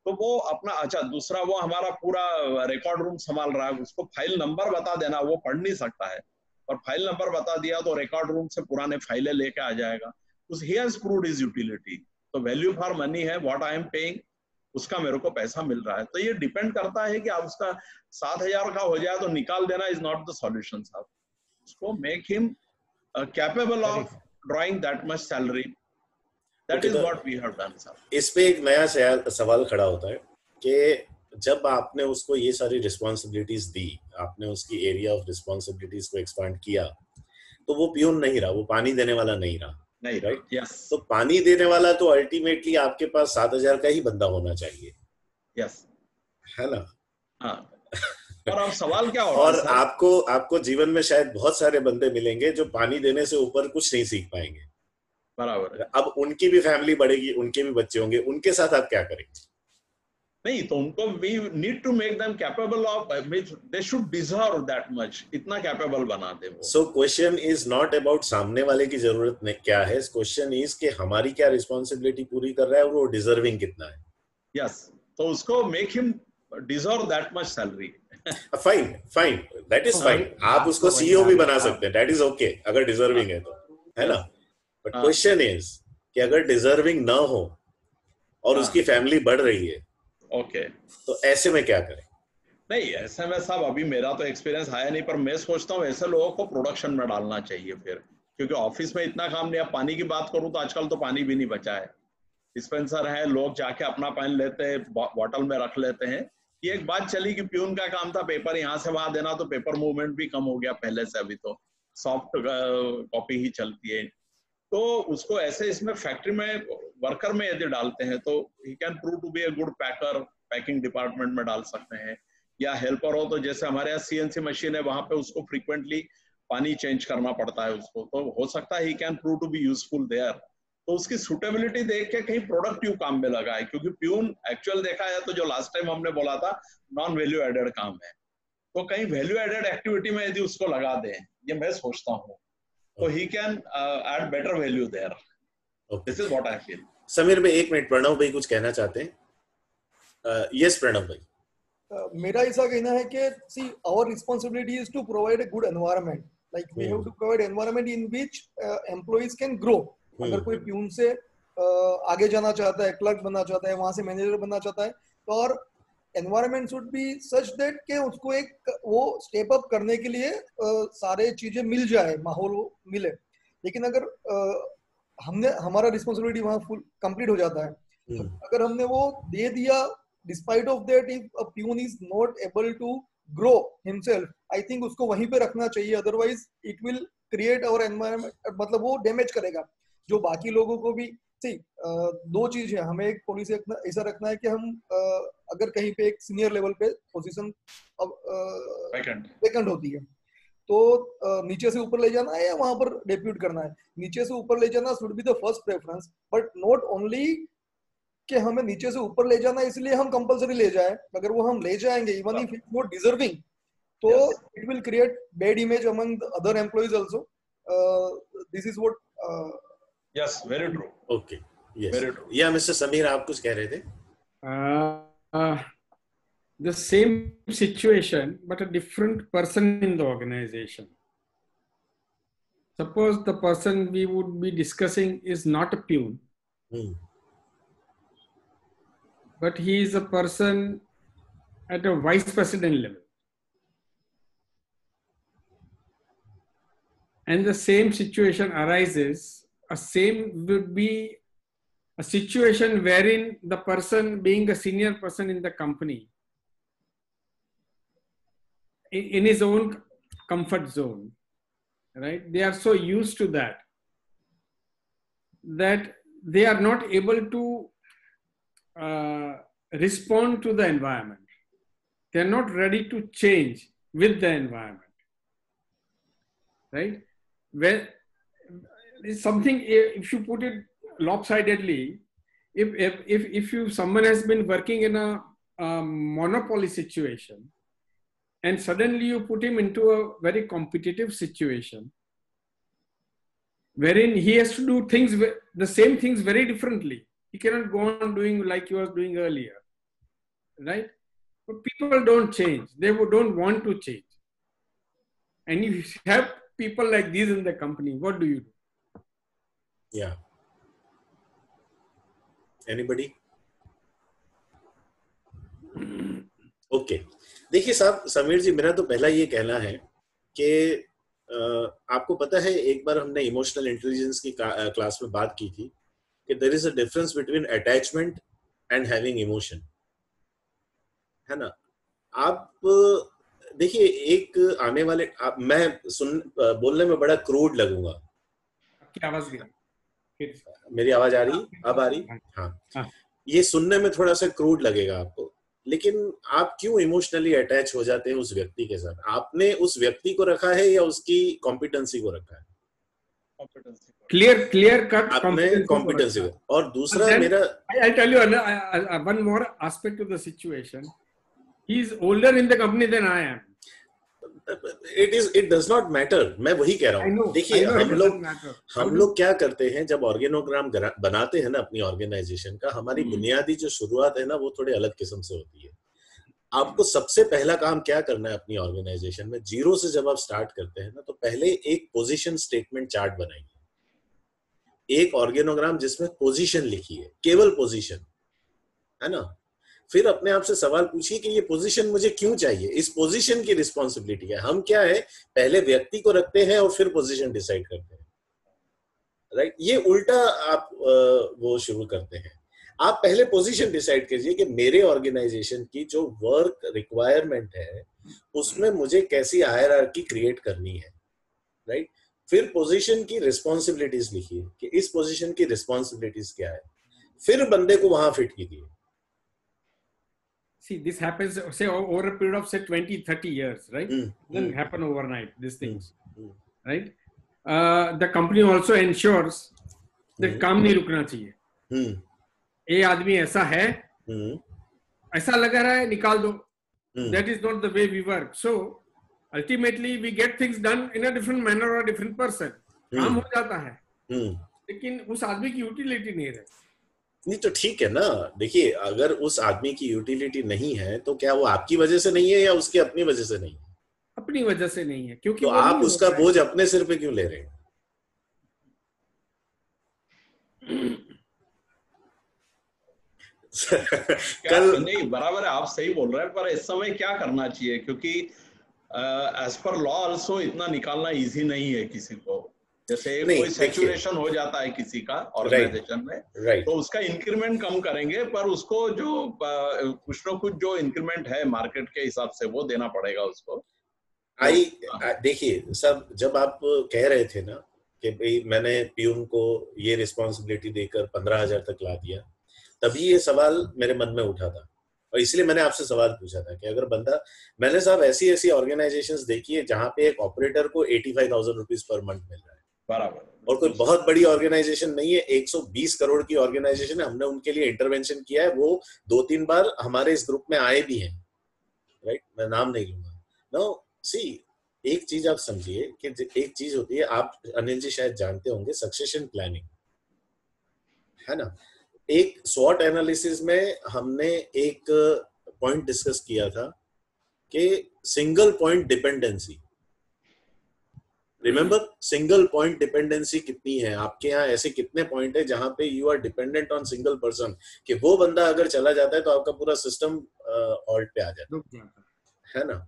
तो वो अपना, अच्छा दूसरा वो हमारा पूरा रिकॉर्ड रूम संभाल रहा है, उसको फाइल नंबर बता देना, वो पढ़ नहीं सकता है, और फाइल नंबर बता दिया तो रिकॉर्ड रूम से पुराने फाइलें लेके आ जाएगा। He has proved his utility. तो वैल्यू फॉर मनी है, व्हाट आई एम पेइंग, उसका मेरे को पैसा मिल रहा है। तो ये डिपेंड करता है कि आप उसका 7,000 का हो जाए तो निकाल देना इज नॉट द सॉल्यूशन साहब। उसको make him capable of drawing that much salary, that is what we have done साहब। इस पे एक नया सवाल खड़ा होता है कि जब आपने उसको ये सारी रिस्पॉन्सिबिलिटीज दी, आपने उसकी एरिया ऑफ रिस्पॉन्सिबिलिटीज को एक्सपांड किया, तो वो प्यून नहीं रहा, वो पानी देने वाला नहीं रहा, नहीं राइट? यस। तो पानी देने वाला तो अल्टीमेटली आपके पास 7,000 का ही बंदा होना चाहिए, यस, है ना? हाँ। और अब सवाल क्या हो रहा है और आपको जीवन में शायद बहुत सारे बंदे मिलेंगे जो पानी देने से ऊपर कुछ नहीं सीख पाएंगे। बराबर है। अब उनकी भी फैमिली बढ़ेगी, उनके भी बच्चे होंगे, उनके साथ आप क्या करेंगे? नहीं, तो उनको we need to make them capable of, they should deserve that much, इतना कैपेबल बना दे वो। So question is not about सामने वाले की जरूरत क्या है, क्वेश्चन इज कि हमारी क्या रिस्पॉन्सिबिलिटी पूरी कर रहा है और वो डिजर्विंग कितना है। यस, तो उसको make him deserve that much salary. Fine fine, that is fine. आप उसको सीईओ भी बना सकते हैं, दैट इज ओके, अगर डिजर्विंग है तो, है ना? बट क्वेश्चन इज कि अगर डिजर्विंग ना हो और उसकी फैमिली बढ़ रही है, ओके, तो ऐसे में क्या करें? नहीं ऐसे में साहब अभी मेरा तो एक्सपीरियंस आया नहीं, पर मैं सोचता हूँ ऐसे लोगों को प्रोडक्शन में डालना चाहिए फिर, क्योंकि ऑफिस में इतना काम नहीं। अब पानी की बात करूँ तो आजकल तो पानी भी नहीं बचा है, डिस्पेंसर है, लोग जाके अपना पानी लेते हैं, बॉटल में रख लेते हैं। ये एक बात चली कि प्यून का काम था पेपर यहाँ से वहां देना, तो पेपर मूवमेंट भी कम हो गया पहले से, अभी तो सॉफ्ट कॉपी ही चलती है। तो उसको ऐसे इसमें फैक्ट्री में वर्कर में यदि डालते हैं तो he can prove to be a good packer, packing department में डाल सकते हैं, या हेल्पर हो तो जैसे हमारे यहाँ CNC मशीन है, वहां पे उसको फ्रीक्वेंटली पानी चेंज करना पड़ता है उसको, तो हो सकता है he can prove to be useful there. तो उसकी सुटेबिलिटी देख के कहीं प्रोडक्टिव काम में लगा है, क्योंकि प्यून एक्चुअल देखा है तो जो लास्ट टाइम हमने बोला था नॉन वैल्यू एडेड काम है, तो कहीं वैल्यू एडेड एक्टिविटी में यदि उसको लगा दें, ये मैं सोचता हूँ, तो he can add better value there. Okay. This is what I feel. Sameer भाई, 1 मिनट, प्रणव भाई कुछ कहना चाहते हैं? यस प्रणव भाई। मेरा ऐसा कहना है कि see our responsibility is to provide a good environment, like we have to provide environment in which employees can grow. अगर कोई प्यून से आगे जाना चाहता है, क्लर्क बनना चाहता है, वहां से मैनेजर बनना चाहता है, तो और environment should be such that कि उसको एक वो स्टेप अप करने के लिए सारे चीजें मिल जाए, माहौल मिले. लेकिन अगर हमने हमारा रिस्पॉन्सिबिलिटी वहां फुल कंप्लीट हो जाता है, तो अगर हमने वो दे दिया, despite of that if a peon is not able to grow himself, I think उसको वहीं पे रखना चाहिए. Otherwise it will create our environment, मतलब वो डैमेज करेगा जो बाकी लोगों को भी. दो चीज है, हमें एक पॉलिसी ऐसा रखना है कि हम अगर कहीं पे एक सीनियर लेवल पे पोजीशन वैकेंट होती है, तो नीचे से ऊपर ले जाना है या वहां पर डेप्यूट करना है. नीचे से ऊपर ले जाना should be the first preference, but not only कि हमें नीचे से ऊपर ले जाना इसलिए हम कंपलसरी ले जाए. अगर वो हम ले जाएंगे even if it's not deserving, तो it will create bad image among other employees also. This is what. Yes, very true. Okay. Yes. Very true. Yeah, Mr. Sameer, आप कुछ कह रहे थे? The same situation, but a different person in the organization. Suppose the person we would be discussing is not a peon, but he is a person at a vice president level. And the same situation arises, same would be a situation wherein the person being a senior person in the company, in his own comfort zone, right? They are so used to that they are not able to respond to the environment. They are not ready to change with the environment, right? Where it's something, if you put it lopsidedly, if someone has been working in a monopoly situation and suddenly you put him into a very competitive situation wherein he has to do things, the same things very differently. He cannot go on doing like he was doing earlier, right? But people don't change. They don't want to change. And if you have people like these in the company, what do you do? Yeah. Anybody? Okay. देखिए साहब, समीर जी, मेरा तो पहला ये कहना है कि आपको पता है एक बार हमने इमोशनल इंटेलिजेंस की क्लास में बात की थी कि there is a difference between attachment and having emotion, है ना? आप देखिए, एक आने वाले मैं बोलने में बड़ा क्रूड लगूंगा. आपकी आवाज भी, मेरी आवाज आ रही? अब आ रही? हाँ. ये सुनने में थोड़ा सा क्रूड लगेगा आपको, लेकिन आप क्यों इमोशनली अटैच हो जाते हैं उस व्यक्ति के साथ? आपने उस व्यक्ति को रखा है या उसकी कॉम्पिटेंसी को रखा है? क्लियर कट आपने कॉम्पिटेंसी को. और दूसरा मेरा, I'll tell you one more aspect of the situation. He is older in the company than I am. It does not matter. मैं वही कह रहा हूँ. देखिए, हम लोग क्या करते हैं जब ऑर्गेनोग्राम बनाते हैं ना अपनी ऑर्गेनाइजेशन का, हमारी बुनियादी जो शुरुआत है ना वो थोड़े अलग किस्म से होती है. आपको सबसे पहला काम क्या करना है अपनी ऑर्गेनाइजेशन में? जीरो से जब आप स्टार्ट करते हैं ना, तो पहले एक पोजीशन स्टेटमेंट चार्ट बनाइए, एक ऑर्गेनोग्राम जिसमें पोजीशन लिखी है, केवल पोजीशन, है ना? फिर अपने आप से सवाल पूछिए कि ये पोजीशन मुझे क्यों चाहिए, इस पोजीशन की रिस्पॉन्सिबिलिटी है. हम क्या है, पहले व्यक्ति को रखते हैं और फिर पोजीशन डिसाइड करते हैं, राइट? ये उल्टा आप वो शुरू करते हैं. आप पहले पोजीशन डिसाइड कीजिए कि मेरे ऑर्गेनाइजेशन की जो वर्क रिक्वायरमेंट है उसमें मुझे कैसी हायरार्की क्रिएट करनी है, राइट? फिर पोजीशन की रिस्पॉन्सिबिलिटीज लिखिए कि इस पोजीशन की रिस्पॉन्सिबिलिटीज क्या है, फिर बंदे को वहां फिट कीजिए. See, this happens, say, over a period of, say, 20-30 years, right? Doesn't happen overnight, these things, right? The company also ensures that काम नहीं रुकना चाहिए. ये आदमी ऐसा है, ऐसा लगा रहा है, निकाल दो. That is not the way we work. So, ultimately, we get things done in a different manner or a different person. काम हो जाता है, लेकिन उस आदमी की यूटिलिटी नहीं रहती. नहीं तो ठीक है ना, देखिए अगर उस आदमी की यूटिलिटी नहीं है तो क्या वो आपकी वजह से नहीं है या उसकी अपनी वजह से नहीं है? अपनी वजह से नहीं है, क्योंकि तो वो आप नहीं उसका होता है। बोझ अपने सिर पे क्यों ले रहे हैं? कल नहीं, बराबर है, आप सही बोल रहे हैं, पर इस समय क्या करना चाहिए, क्योंकि एज पर लॉ आल्सो इतना निकालना इजी नहीं है किसी को। जैसे कोई सैचुरेशन हो जाता है किसी का ऑर्गेनाइजेशन में, तो उसका इंक्रीमेंट कम करेंगे, पर उसको जो कुछ ना कुछ जो इंक्रीमेंट है मार्केट के हिसाब से वो देना पड़ेगा उसको। देखिए सब, जब आप कह रहे थे ना कि भाई मैंने पियून को ये रिस्पॉन्सिबिलिटी देकर 15,000 तक ला दिया, तभी ये सवाल मेरे मन में उठा था, और इसलिए मैंने आपसे सवाल पूछा था कि अगर बंदा, मैंने साहब ऐसी ऐसी ऑर्गेनाइजेशंस देखी है जहां पे एक ऑपरेटर को 85,000 रुपीज पर मंथ मिल रहा है, बराबर, और कोई बहुत बड़ी ऑर्गेनाइजेशन नहीं है, 120 करोड़ की ऑर्गेनाइजेशन है, हमने उनके लिए इंटरवेंशन किया है, वो 2-3 बार हमारे इस ग्रुप में आए भी हैं, राइट, मैं नाम नहीं लूंगा। नो सी, एक चीज आप समझिए कि एक चीज होती है, आप अनिल जी शायद जानते होंगे, सक्सेशन प्लानिंग, है ना। एक स्वॉट एनालिसिस में हमने एक पॉइंट डिस्कस किया था कि single point dependency, remember single point dependency कितनी है आपके यहाँ, ऐसे कितने पॉइंट है जहां पे you are dependent on single person, कि वो बंदा अगर चला जाता है तो आपका पूरा सिस्टम हॉल्ट पे आ जाता है ना।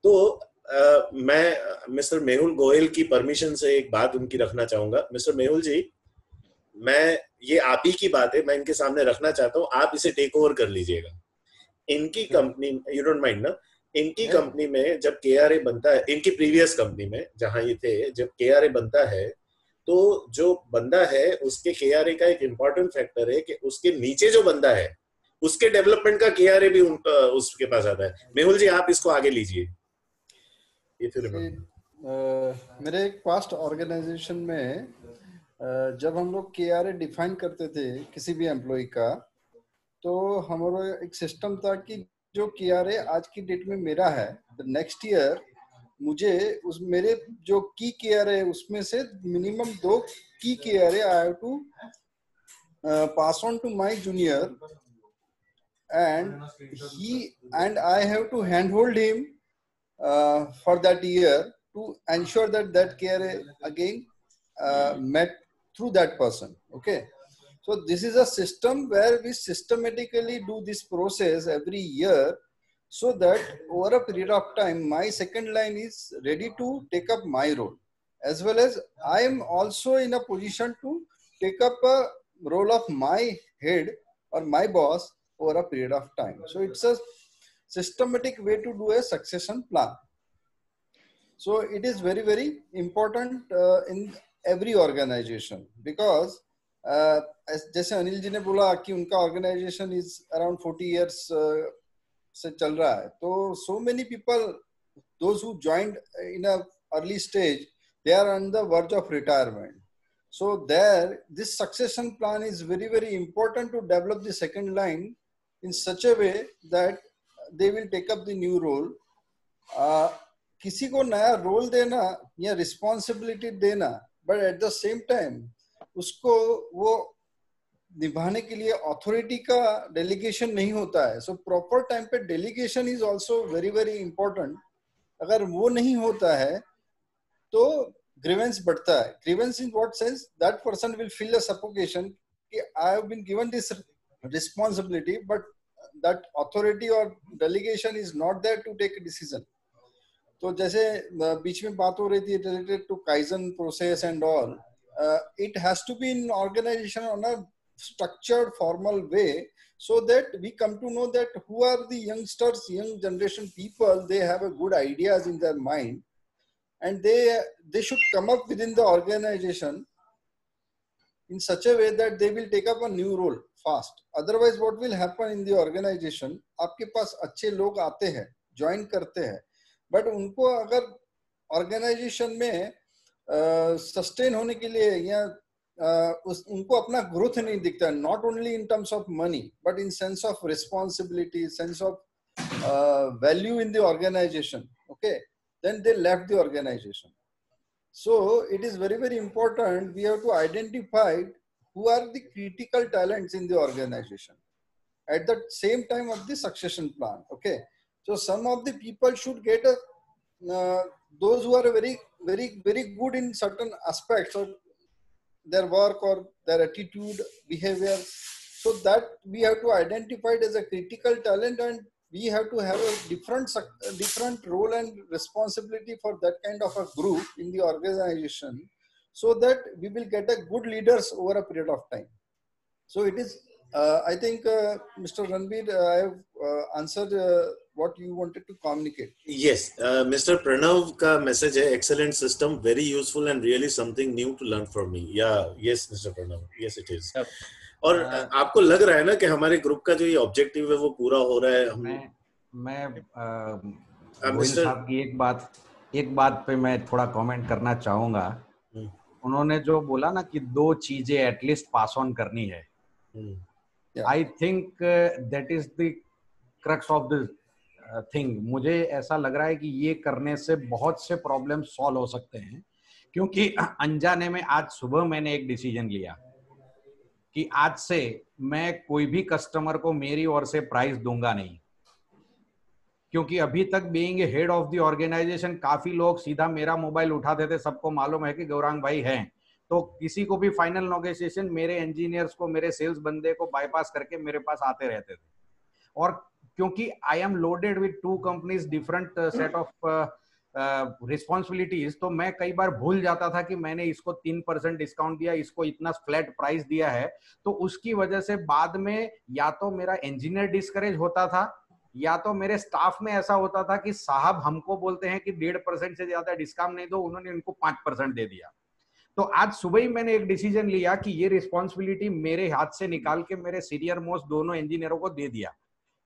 तो मैं मिस्टर मेहुल गोयल की परमिशन से एक बात उनकी रखना चाहूंगा। मिस्टर मेहुल जी, मैं, ये आप ही की बात है, मैं इनके सामने रखना चाहता हूँ, आप इसे टेक ओवर कर लीजिएगा। इनकी कंपनी, यू डोंट माइंड ना, इनकी कंपनी में जब केआरए बनता है, इनकी प्रीवियस कंपनी में जहां ये थे, जब केआरए बनता है तो जो बंदा है उसके केआरए का एक इंपॉर्टेंट फैक्टर है कि उसके नीचे जो बंदा है उसके डेवलपमेंट का केआरए भी उसके पास आता है। मेहुल जी आप इसको आगे लीजिए। मेरे एक पास्ट ऑर्गेनाइजेशन में जब हम लोग केआरए डिफाइन करते थे किसी भी एम्प्लॉय का, तो हमारा एक सिस्टम था कि जो केआरए आज की डेट में मेरा है, नेक्स्ट ईयर मुझे उस मेरे जो की केआरए उसमें से मिनिमम 2 की KRA I have to pass on to my junior, and I have to handhold him for that year to ensure that KRA again met through that person. Okay, so this is a system where we systematically do this process every year, so that over a period of time my second line is ready to take up my role, as well as I am also in a position to take up a role of my head or my boss over a period of time. So it's a systematic way to do a succession plan. So it is very, very important in every organization, because जैसे अनिल जी ने बोला कि उनका organization is around 40 years से चल रहा है, तो so many people, those who joined in a early stage, they are on the verge of retirement. So there, this succession plan is very, very important to develop the second line in such a way that they will take up the new role. किसी को नया role देना या responsibility देना, but at the same time उसको वो निभाने के लिए अथॉरिटी का डेलीगेशन नहीं होता है. सो प्रॉपर टाइम पे delegation is also very very important. अगर वो नहीं होता है तो ग्रीवेंस बढ़ता है. Grievance in what sense? That person will feel a suffocation कि I have been given this responsibility, but that authority और delegation is not there to take a decision. तो जैसे बीच में बात हो रही थी related to kaizen process and all, it has to be in organization on a structured formal way, so that we come to know that who are the youngsters, young generation people. They have a good ideas in their mind, and they should come up within the organization in such a way that they will take up a new role fast. Otherwise what will happen in the organization, आपके पास अच्छे लोग आते हैं, join करते हैं, but उनको अगर organisation में सस्टेन होने के लिए या उनको अपना ग्रोथ नहीं दिखता, not only in terms of money but in sense of responsibility, sense of value in the organization, okay, then they left the organization. So it is very, very important. We have to identify who are the critical talents in the organization at the same time of the succession plan. Okay, so some of the people should get those who are very good in certain aspects of their work or their attitude, behavior, so that we have to identify it as a critical talent, and we have to have a different role and responsibility for that kind of a group in the organization, so that we will get a good leaders over a period of time. So it is, I think, Mr. Ranbir, I have answered what you wanted to communicate. Yes, Mr. Pranav का message है, excellent system, very useful and really something new to learn from me. Yeah, yes, Mr. Pranav, yes it is. और आपको लग रहा है ना कि हमारे ग्रुप का जो ये ऑब्जेक्टिव है वो पूरा हो रहा है? मैं गोयल साहब की एक बात पे मैं थोड़ा कमेंट करना चाहूंगा. उन्होंने जो बोला ना कि 2 चीजें एटलीस्ट पास ऑन करनी है. I think that is the crux of the thing. मुझे ऐसा लग रहा है कि ये करने से बहुत से प्रॉब्लम सॉल्व हो सकते हैं, क्योंकि अनजाने में आज सुबह मैंने एक डिसीजन लिया कि आज से मैं कोई भी कस्टमर को मेरी ओर से प्राइस दूंगा नहीं, क्योंकि अभी तक being a head of the organization काफी लोग सीधा मेरा मोबाइल उठाते थे. सबको मालूम है कि गौरांग भाई हैं, तो किसी को भी फाइनल नेगोशिएशन मेरे इंजीनियर्स को, मेरे सेल्स बंदे को बाईपास करके मेरे पास आते रहते थे. और क्योंकि I am loaded with 2 companies, different set of responsibilities, तो मैं कई बार भूल जाता था कि मैंने इसको 3% डिस्काउंट दिया, इसको इतना फ्लैट प्राइस दिया है. तो उसकी वजह से बाद में या तो मेरा इंजीनियर डिस्करेज होता था, या तो मेरे स्टाफ में ऐसा होता था कि साहब हमको बोलते हैं कि 1.5% से ज्यादा डिस्काउंट नहीं दो, उन्होंने इनको 5% दे दिया. तो आज सुबह ही मैंने एक डिसीजन लिया कि ये रिस्पॉन्सिबिलिटी मेरे हाथ से निकाल के मेरे सीनियर मोस्ट दोनों इंजीनियरों को दे दिया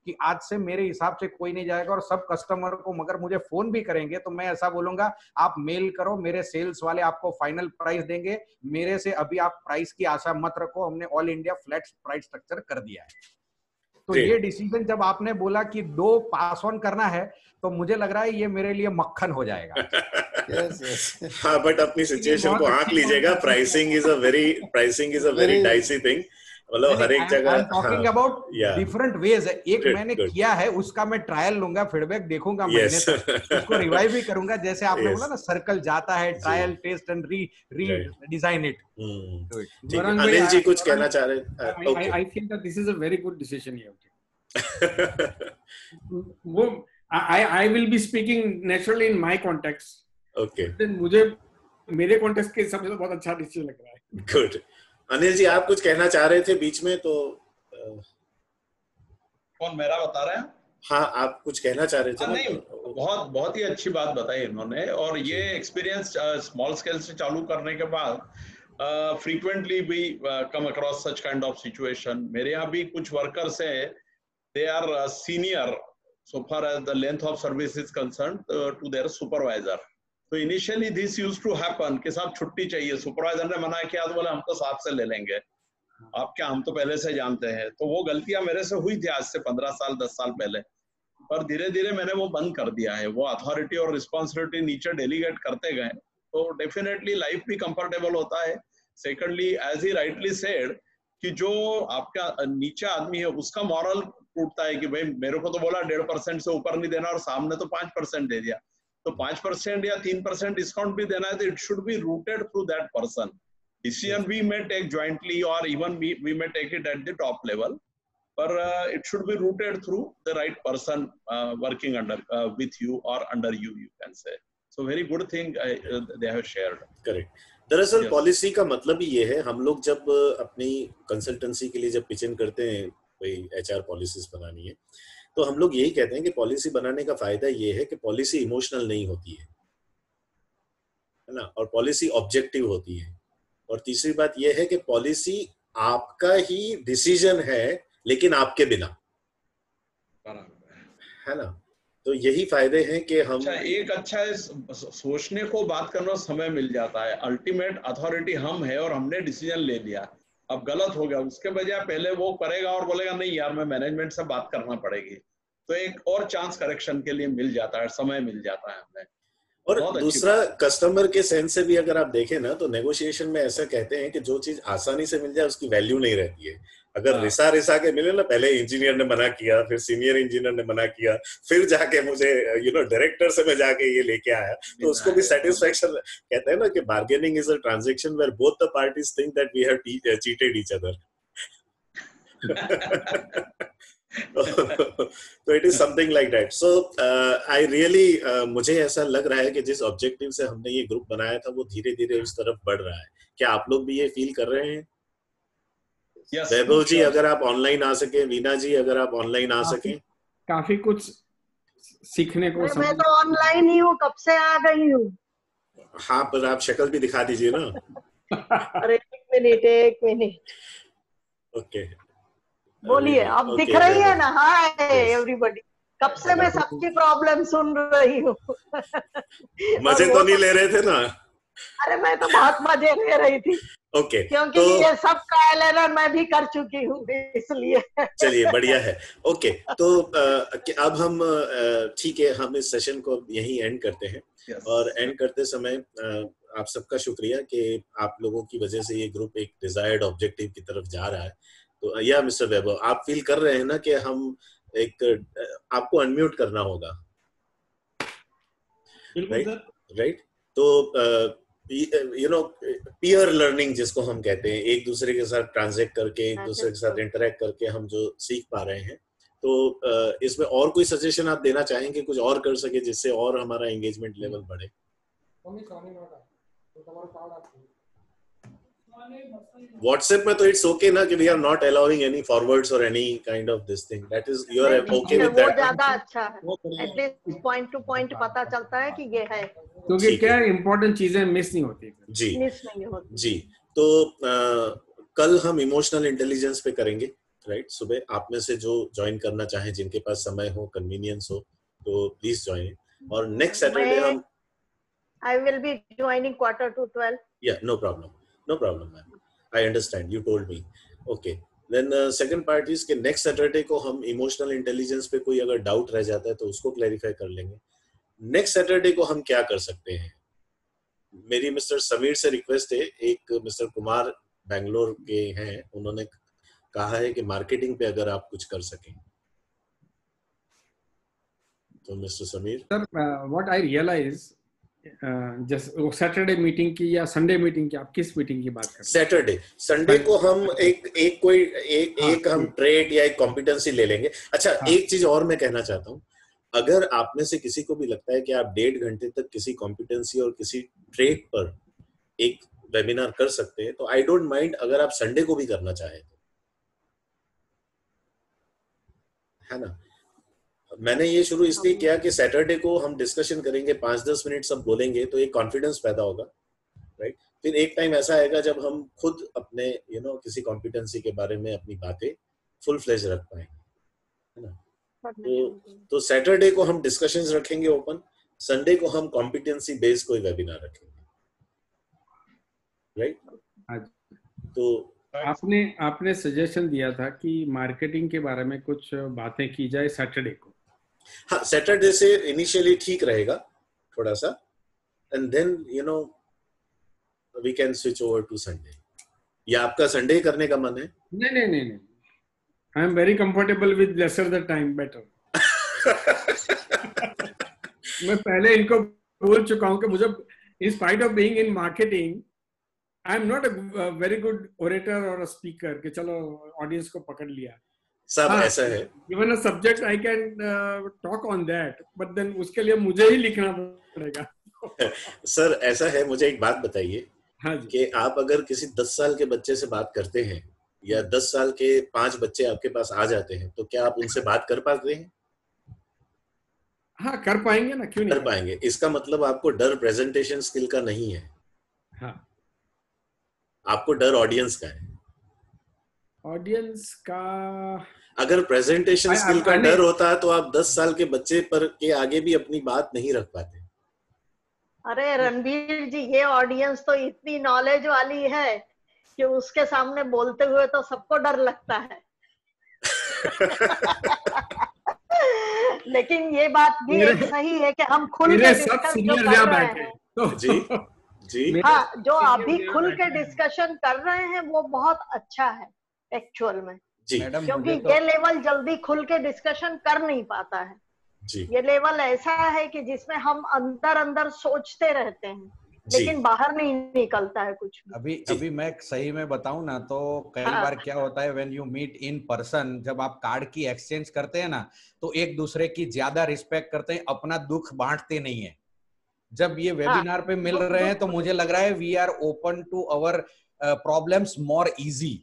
कि आज से मेरे हिसाब से कोई नहीं जाएगा. और सब कस्टमर को मगर मुझे फोन भी करेंगे तो मैं ऐसा बोलूंगा, आप मेल करो, मेरे सेल्स वाले आपको फाइनल प्राइस देंगे, मेरे से अभी आप प्राइस की आशा मत रखो, हमने all India flat price structure कर दिया है. तो ये डिसीजन जब आपने बोला कि 2 पास ऑन करना है, तो मुझे लग रहा है ये मेरे लिए मक्खन हो जाएगा. हाँ, बट अपनी सिचुएशन को आंक लीजिएगा. Pricing is a very dicey thing. मतलब हर एक जगह टॉकिंग अबाउट डिफरेंट वेज. एक मैंने किया है, उसका मैं ट्रायल लूंगा, फीडबैक देखूंगा, महीने तक उसको रिवाइव भी करूंगा. जैसे आपने बोला ना, सर्कल जाता है, trial, test and re design it. Anil ji कुछ कहना चाह रहे हैं? I think that this is a very good decision you have taken. वो I will be speaking naturally in my context. Okay. मुझे मेरे कॉन्टेक्स्ट के हिसाब से बहुत अच्छा डिसीजन लग रहा है. Good. अनिल जी आप कुछ कहना चाह रहे थे बीच में, तो कौन मेरा बता रहे हैं? हाँ, आप कुछ कहना चाह रहे थे. नहीं, बहुत ही अच्छी बात बताई इन्होंने. और ये एक्सपीरियंस स्मॉल स्केल से चालू करने के बाद frequently we come across such kind of situation. मेरे यहाँ भी कुछ वर्कर्स हैं, they are senior so far as the length of service is concerned to their supervisor. So initially this used to happen कि साहब छुट्टी चाहिए, सुपरवाइजर ने मना किया तो बोले हम तो साथ से ले लेंगे, आप क्या, हम तो पहले से जानते हैं. तो वो गलतियां मेरे से हुई थी आज से 15 साल 10 साल पहले, पर धीरे धीरे मैंने वो बंद कर दिया है. वो अथॉरिटी और रिस्पॉन्सिबिलिटी नीचे डेलीगेट करते गए तो डेफिनेटली लाइफ भी कंफर्टेबल होता है. Secondly, as he rightly said कि जो आपका नीचे आदमी है उसका मॉरल टूटता है कि भाई मेरे को तो बोला 1.5% से ऊपर नहीं देना और सामने तो 5% दे दिया, तो 5% या 3% डिस्काउंट भी देना है तो it should be routed through that person. Decision we may take jointly और even we may take it at the top level, पर it should be routed through the right person working under with you और under you can say. So very good thing they have shared. Correct. दरअसल policy का मतलब ही ये है, हम लोग जब अपनी कंसल्टेंसी के लिए जब पिच इन करते हैं भाई एचआर पॉलिसीज बनानी है, तो हम लोग यही कहते हैं कि पॉलिसी बनाने का फायदा ये है कि पॉलिसी इमोशनल नहीं होती है ना, और पॉलिसी ऑब्जेक्टिव होती है. और तीसरी बात ये है कि पॉलिसी आपका ही डिसीजन है लेकिन आपके बिना, है ना. तो यही फायदे हैं कि हम एक अच्छा सोचने को, बात करने को समय मिल जाता है. अल्टीमेट अथॉरिटी हम है और हमने डिसीजन ले लिया, अब गलत हो गया, उसके बजाय पहले वो करेगा और बोलेगा नहीं यार मैं मैनेजमेंट से बात करना पड़ेगी, तो एक और चांस करेक्शन के लिए मिल जाता है, समय मिल जाता है हमें. और दूसरा, कस्टमर के सेंस से भी अगर आप देखें ना, तो नेगोशिएशन में ऐसा कहते हैं कि जो चीज आसानी से मिल जाए उसकी वैल्यू नहीं रहती है। अगर रिसा रिसा के मिले ना, पहले इंजीनियर ने मना किया, फिर सीनियर इंजीनियर ने मना किया, फिर जाके मुझे डायरेक्टर से मैं जाके ये लेके आया, तो उसको भी सेटिस्फेक्शन। कहते हैं ना कि bargaining is a transaction where both the parties think that we have cheated each other. तो it is something like that. So I really, मुझे ऐसा लग रहा है कि जिस ऑब्जेक्टिव से हमने ये ग्रुप बनाया था वो धीरे धीरे उस तरफ बढ़ रहा है। क्या आप लोग भी ये फील कर रहे हैं? वैभव जी अगर आप ऑनलाइन आ सके, वीना जी अगर आप ऑनलाइन आ सके। काफी कुछ सीखने को। मैं तो ऑनलाइन ही हूँ, कब से आ गई हूँ। हाँ, पर आप शक्ल भी दिखा दीजिए ना। अरे एक मिनट। ओके, बोलिए, अब दिख रही है ना? हाय एवरीबॉडी, कब से मैं सबकी प्रॉब्लम सुन रही हूँ। मजे तो नहीं ले रहे थे ना? अरे मैं तो बहुत मजे ले रही थी। ओके, क्योंकि तो ये सब ट्रायल एरर मैं भी कर चुकी हूँ, इसलिए। चलिए, बढ़िया है। ओके, तो अब हम ठीक है, हम इस सेशन को यहीं एंड करते हैं। और एंड करते समय आप सबका शुक्रिया कि आप लोगों की वजह से ये ग्रुप एक डिजायर्ड ऑब्जेक्टिव की तरफ जा रहा है। तो या मिस्टर वैभव, आप फील कर रहे हैं ना कि हम आपको अनम्यूट करना होगा, राइट? तो पीयर लर्निंग जिसको हम कहते हैं, एक दूसरे के साथ ट्रांजैक्ट करके, एक दूसरे के साथ इंटरेक्ट करके हम जो सीख पा रहे हैं, तो इसमें और कोई सजेशन आप देना चाहेंगे, कुछ और कर सके जिससे और हमारा एंगेजमेंट लेवल बढ़े? व्हाट्सएप में तो इट्स ओके ना कि we are not allowing any forwards और any kind of this thing, that is you are okay with that? वो ज्यादा अच्छा है, एटलीस्ट पॉइंट टू पॉइंट पता चलता है कि ये है, क्योंकि क्या इंपॉर्टेंट चीजें मिस नहीं होती। जी, मिस नहीं होती जी। तो कल हम इमोशनल इंटेलिजेंस पे करेंगे, राइट? सुबह आप में से जो ज्वाइन करना चाहें, जिनके पास समय हो, कन्वीनियंस हो, तो प्लीज ज्वाइन। और नेक्स्ट सैटरडे हम I will be joining 11:45. Yeah, no problem, ma'am. I understand. You told me. Okay. Then second part is कि next Saturday को हम emotional intelligence पे कोई अगर doubt रह जाता है तो उसको clarify कर लेंगे। Next Saturday को हम क्या कर सकते हैं? मेरी मिस्टर समीर से रिक्वेस्ट है, एक मिस्टर कुमार बैंगलोर के हैं, उन्होंने कहा है कि मार्केटिंग पे अगर आप कुछ कर सकें। तो mister Sameer. Sir, what I realize just Saturday meeting की या संडे मीटिंग की, आप किस मीटिंग की बात कर रहे हैं? सैटरडे, संडे को हम एक हम ट्रेड या एक कॉम्पिटेंसी ले लेंगे। अच्छा, एक चीज और मैं कहना चाहता हूँ, अगर आप में से किसी को भी लगता है कि आप 1.5 घंटे तक किसी कॉम्पिटेंसी और किसी ट्रेड पर एक वेबिनार कर सकते हैं, तो आई डोंट माइंड अगर आप संडे को भी करना चाहें तो, है ना? मैंने ये शुरू इसलिए किया कि सैटरडे को हम डिस्कशन करेंगे, 5-10 मिनट सब बोलेंगे तो एक कॉन्फिडेंस पैदा होगा, राइट? फिर एक टाइम ऐसा आएगा जब हम खुद अपने किसी कॉम्पिटेंसी के बारे में अपनी बातें फुल फ्लेज रख पाएंगे, है ना? तो सैटरडे को हम डिस्कशंस रखेंगे ओपन, संडे को हम कॉम्पिटेंसी बेस्ड कोई वेबिनार रखेंगे, राइट? तो आपने सजेशन दिया था कि मार्केटिंग के बारे में कुछ बातें की जाए सैटरडे को। हाँ, सैटरडे से इनिशियली ठीक रहेगा थोड़ा सा, and then we can switch over to Sunday. या आपका संडे करने का मन है? नहीं, I am very comfortable with lesser the time better. मैं पहले इनको बोल चुका हूँ कि मुझे, in spite of being in marketing, I am not a very good orator और अ स्पीकर कि चलो ऑडियंस को पकड़ लिया। सब ऐसा है, even a subject I can talk on that, but then उसके लिए मुझे ही लिखना पड़ेगा। सर ऐसा है, मुझे एक बात बताइए। हाँ कि आप अगर किसी 10 साल के बच्चे से बात करते हैं या 10 साल के 5 बच्चे आपके पास आ जाते हैं, तो क्या आप उनसे बात कर पाते हैं? हाँ, कर पाएंगे ना, क्यों नहीं कर पाएंगे। इसका मतलब आपको डर प्रेजेंटेशन स्किल का नहीं है। हाँ, आपको डर ऑडियंस का है। ऑडियंस का अगर प्रेजेंटेशन स्किल का डर होता है तो आप 10 साल के बच्चे पर के आगे भी अपनी बात नहीं रख पाते। अरे रणबीर जी, ये ऑडियंस तो इतनी नॉलेज वाली है कि उसके सामने बोलते हुए तो सबको डर लगता है। लेकिन ये बात भी एक सही है कि हम खुल के डिस्कस जो कर रहे हैं जी हाँ, जो अभी खुल के डिस्कशन कर रहे हैं वो बहुत अच्छा है एक्चुअल में जी, क्योंकि ये लेवल जल्दी खुल के डिस्कशन कर नहीं पाता है जी। ये लेवल ऐसा है कि जिसमें हम अंदर अंदर सोचते रहते हैं लेकिन बाहर नहीं निकलता है कुछ भी। अभी मैं सही में बताऊं ना तो कई बार क्या होता है when you meet in person, जब आप कार्ड की एक्सचेंज करते हैं ना तो एक दूसरे की ज्यादा रिस्पेक्ट करते हैं, अपना दुख बांटते नहीं है। जब ये वेबिनार पे मिल रहे हैं तो मुझे लग रहा है we are open to our problems more easy.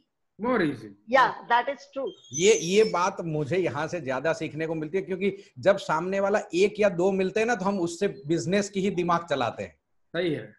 Yeah that is true. ये बात मुझे यहाँ से ज्यादा सीखने को मिलती है, क्योंकि जब सामने वाला एक या दो मिलते हैं ना तो हम उससे बिजनेस की ही दिमाग चलाते हैं। सही है।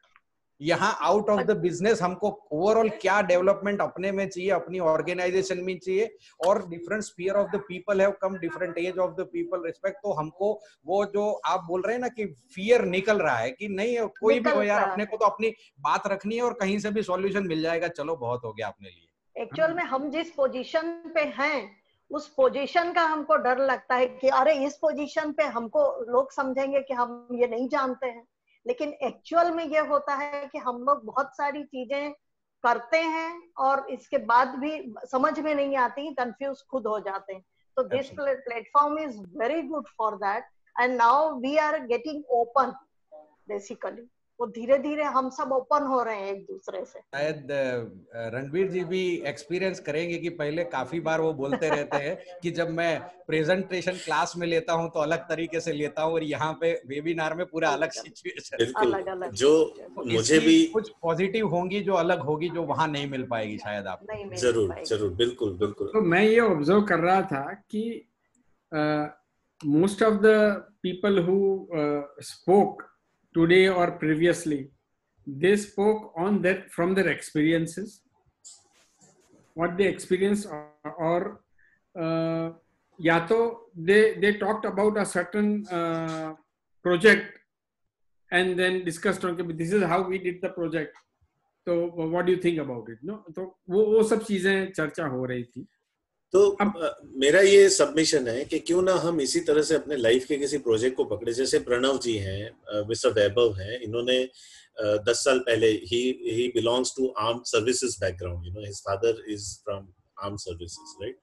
यहाँ आउट ऑफ द बिजनेस हमको ओवरऑल क्या डेवलपमेंट अपने में चाहिए, अपनी ऑर्गेनाइजेशन में चाहिए, और different sphere of the people have come, different age of the people respect. तो हमको वो जो आप बोल रहे हैं ना कि फियर निकल रहा है कि नहीं कोई भी हो यार, अपने को तो अपनी बात रखनी है और कहीं से भी सॉल्यूशन मिल जाएगा, चलो बहुत हो गया अपने लिए। एक्चुअल में हम जिस पोजीशन पे हैं उस पोजीशन का हमको डर लगता है कि अरे इस पोजीशन पे हमको लोग समझेंगे कि हम ये नहीं जानते हैं, लेकिन एक्चुअल में ये होता है कि हम लोग बहुत सारी चीजें करते हैं और इसके बाद भी समझ में नहीं आती, कंफ्यूज खुद हो जाते हैं। तो this platform is very good for that and now we are getting open basically. वो धीरे धीरे हम सब ओपन हो रहे हैं एक दूसरे से। शायद रणवीर जी भी एक्सपीरियंस करेंगे कि पहले काफी बार वो बोलते रहते हैं कि जब मैं प्रेजेंटेशन क्लास में लेता हूं तो अलग तरीके से लेता हूं, और यहाँ पे वेबिनार में पूरा अलग सिचुएशन, अलग अलग जो मुझे भी कुछ पॉजिटिव होंगी जो अलग होगी, जो वहां नहीं मिल पाएगी शायद आप। जरूर जरूर, बिल्कुल बिल्कुल। तो मैं ये ऑब्जर्व कर रहा था कि most of the people who spoke today or previously, they spoke on that from their experiences, what they experienced, or ya to they talked about a certain project and then discussed on this is how we did the project, so what do you think about it, no? तो वो सब चीजें चर्चा हो रही थी। तो मेरा ये सबमिशन है कि क्यों ना हम इसी तरह से अपने लाइफ के किसी प्रोजेक्ट को पकड़े, जैसे प्रणव जी हैं, मिस्टर वैभव हैं, इन्होंने 10 साल पहले ही belongs to armed services background, you know his father is from armed services, right?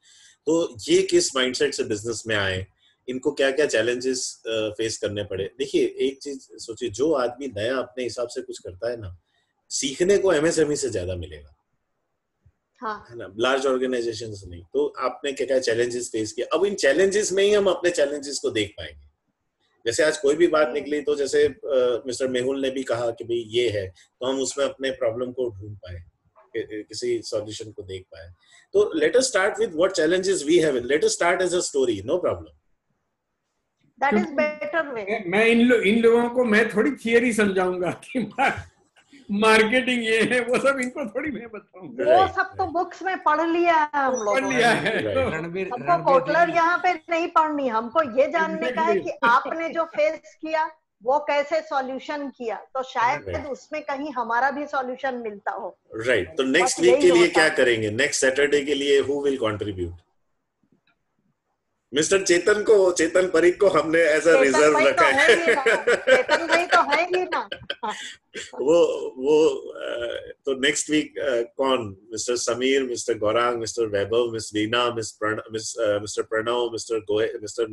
तो ये किस माइंडसेट से बिजनेस में आए, इनको क्या क्या चैलेंजेस फेस करने पड़े। देखिए एक चीज सोचिए, जो आदमी नया अपने हिसाब से कुछ करता है ना, सीखने को एमएसएमई से ज्यादा मिलेगा, है ना, लार्ज ऑर्गेनाइजेशन से नहीं। तो आपने क्या क्या चैलेंजेस फेस किया, अब इन चैलेंजेस में ही हम अपने चैलेंजेस को देख पाएंगे। जैसे आज कोई भी बात निकली तो जैसे मिस्टर मेहुल ने भी कहा कि भाई ये है, तो हम उसमें अपने प्रॉब्लम को ढूंढ पाए, किसी सॉल्यूशन को देख पाए। तो let us start with what challenges we have, let us start as a story, no problem. That is better way. मैं इन लोगों को मैं थोड़ी थियरी समझाऊंगा कि मार्केटिंग ये है, वो सब इनको थोड़ी मैं बताऊंगा। वो सब तो बुक्स में पढ़ लिया है हम लोगों ने। हमको कोटलर यहाँ पे नहीं पढ़नी, हमको ये जानने का है कि आपने जो फेस किया वो कैसे सॉल्यूशन किया, तो शायद उसमें कहीं हमारा भी सॉल्यूशन मिलता हो। राइट। तो नेक्स्ट वीक के लिए क्या करेंगे, नेक्स्ट सैटरडे के लिए हु विल कंट्रीब्यूट? मिस्टर चेतन परीख को हमने एज अ रिजर्व रखा है। चेतन भाई तो है ही ना। वो तो नेक्स्ट वीक कौन? Mister Sameer, mister Gaurang, mister Vaibhav, miss Veena, mister Pranav, mister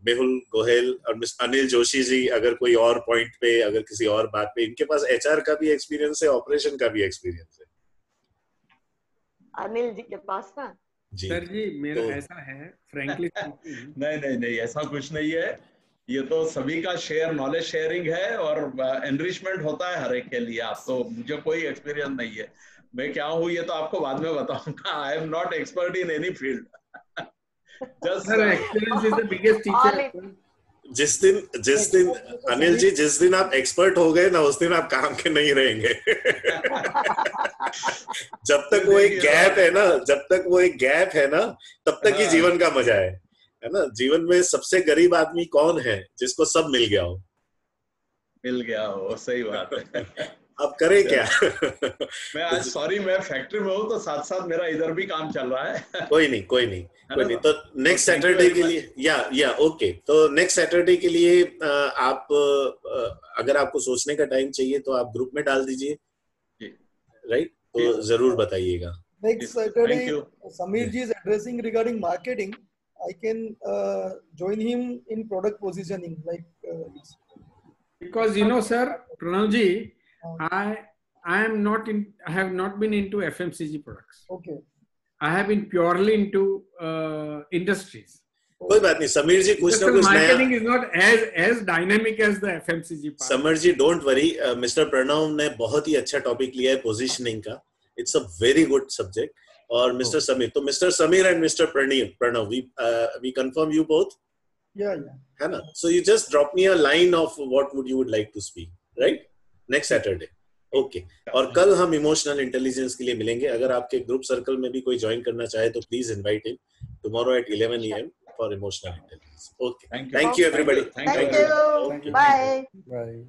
Mehul Gohel और मिस अनिल जोशी जी, अगर कोई और पॉइंट पे, अगर किसी और बात पे, इनके पास एचआर का भी एक्सपीरियंस है, ऑपरेशन का भी एक्सपीरियंस है। अनिल जी के पास ना जी सर जी, मेरा ऐसा है फ्रैंकली नहीं ऐसा कुछ नहीं है, ये तो सभी का नॉलेज शेयरिंग है और एनरिचमेंट होता है हर एक के लिए। आप तो, मुझे कोई एक्सपीरियंस नहीं है, मैं क्या हूँ ये तो आपको बाद में बताऊंगा। आई am not expert in any field, just experience is the biggest teacher. जिस दिन अनिल जी, जिस दिन आप एक्सपर्ट हो गए ना, उस दिन आप काम के नहीं रहेंगे। जब तक वो एक गैप है ना, तब तक ही जीवन का मजा है ना। जीवन में सबसे गरीब आदमी कौन है? जिसको सब मिल गया हो। सही बात है। अब करें क्या? मैं आज सॉरी, मैं फैक्ट्री में हूँ तो साथ साथ मेरा इधर भी काम चल रहा है। कोई नहीं। तो नेक्स्ट सैटरडे के लिए या ओके, तो नेक्स्ट सैटरडे के लिए आप अगर आपको सोचने का टाइम चाहिए तो आप ग्रुप में डाल दीजिए, राइट? तो जरूर बताइएगा। Next Saturday, Samir ji is addressing regarding marketing. I can join him in product positioning, like because you know, sir, Pranav ji, I am not in. I have not been into FMCG products. Okay. I have been purely into industries. कोई बात नहीं, समीर जी कुछ ना कुछ नया। Marketing is not as dynamic as the FMCG part. Sameer ji don't worry, mister Pranav ने बहुत ही अच्छा टॉपिक लिया है पोजीशनिंग का। It's a very good subject. और मिस्टर समीर, तो mister Sameer and mister Pranav, we confirm you both? Yeah. है ना? So you just drop me a line of what you would like to speak, right? Next Saturday. Okay. और कल हम emotional intelligence के लिए मिलेंगे। अगर आपके ग्रुप सर्कल में भी कोई ज्वाइन करना चाहे तो please invite him tomorrow at 11 AM for emotional intelligence. Okay. Thank you everybody. Thank you. Bye. Bye.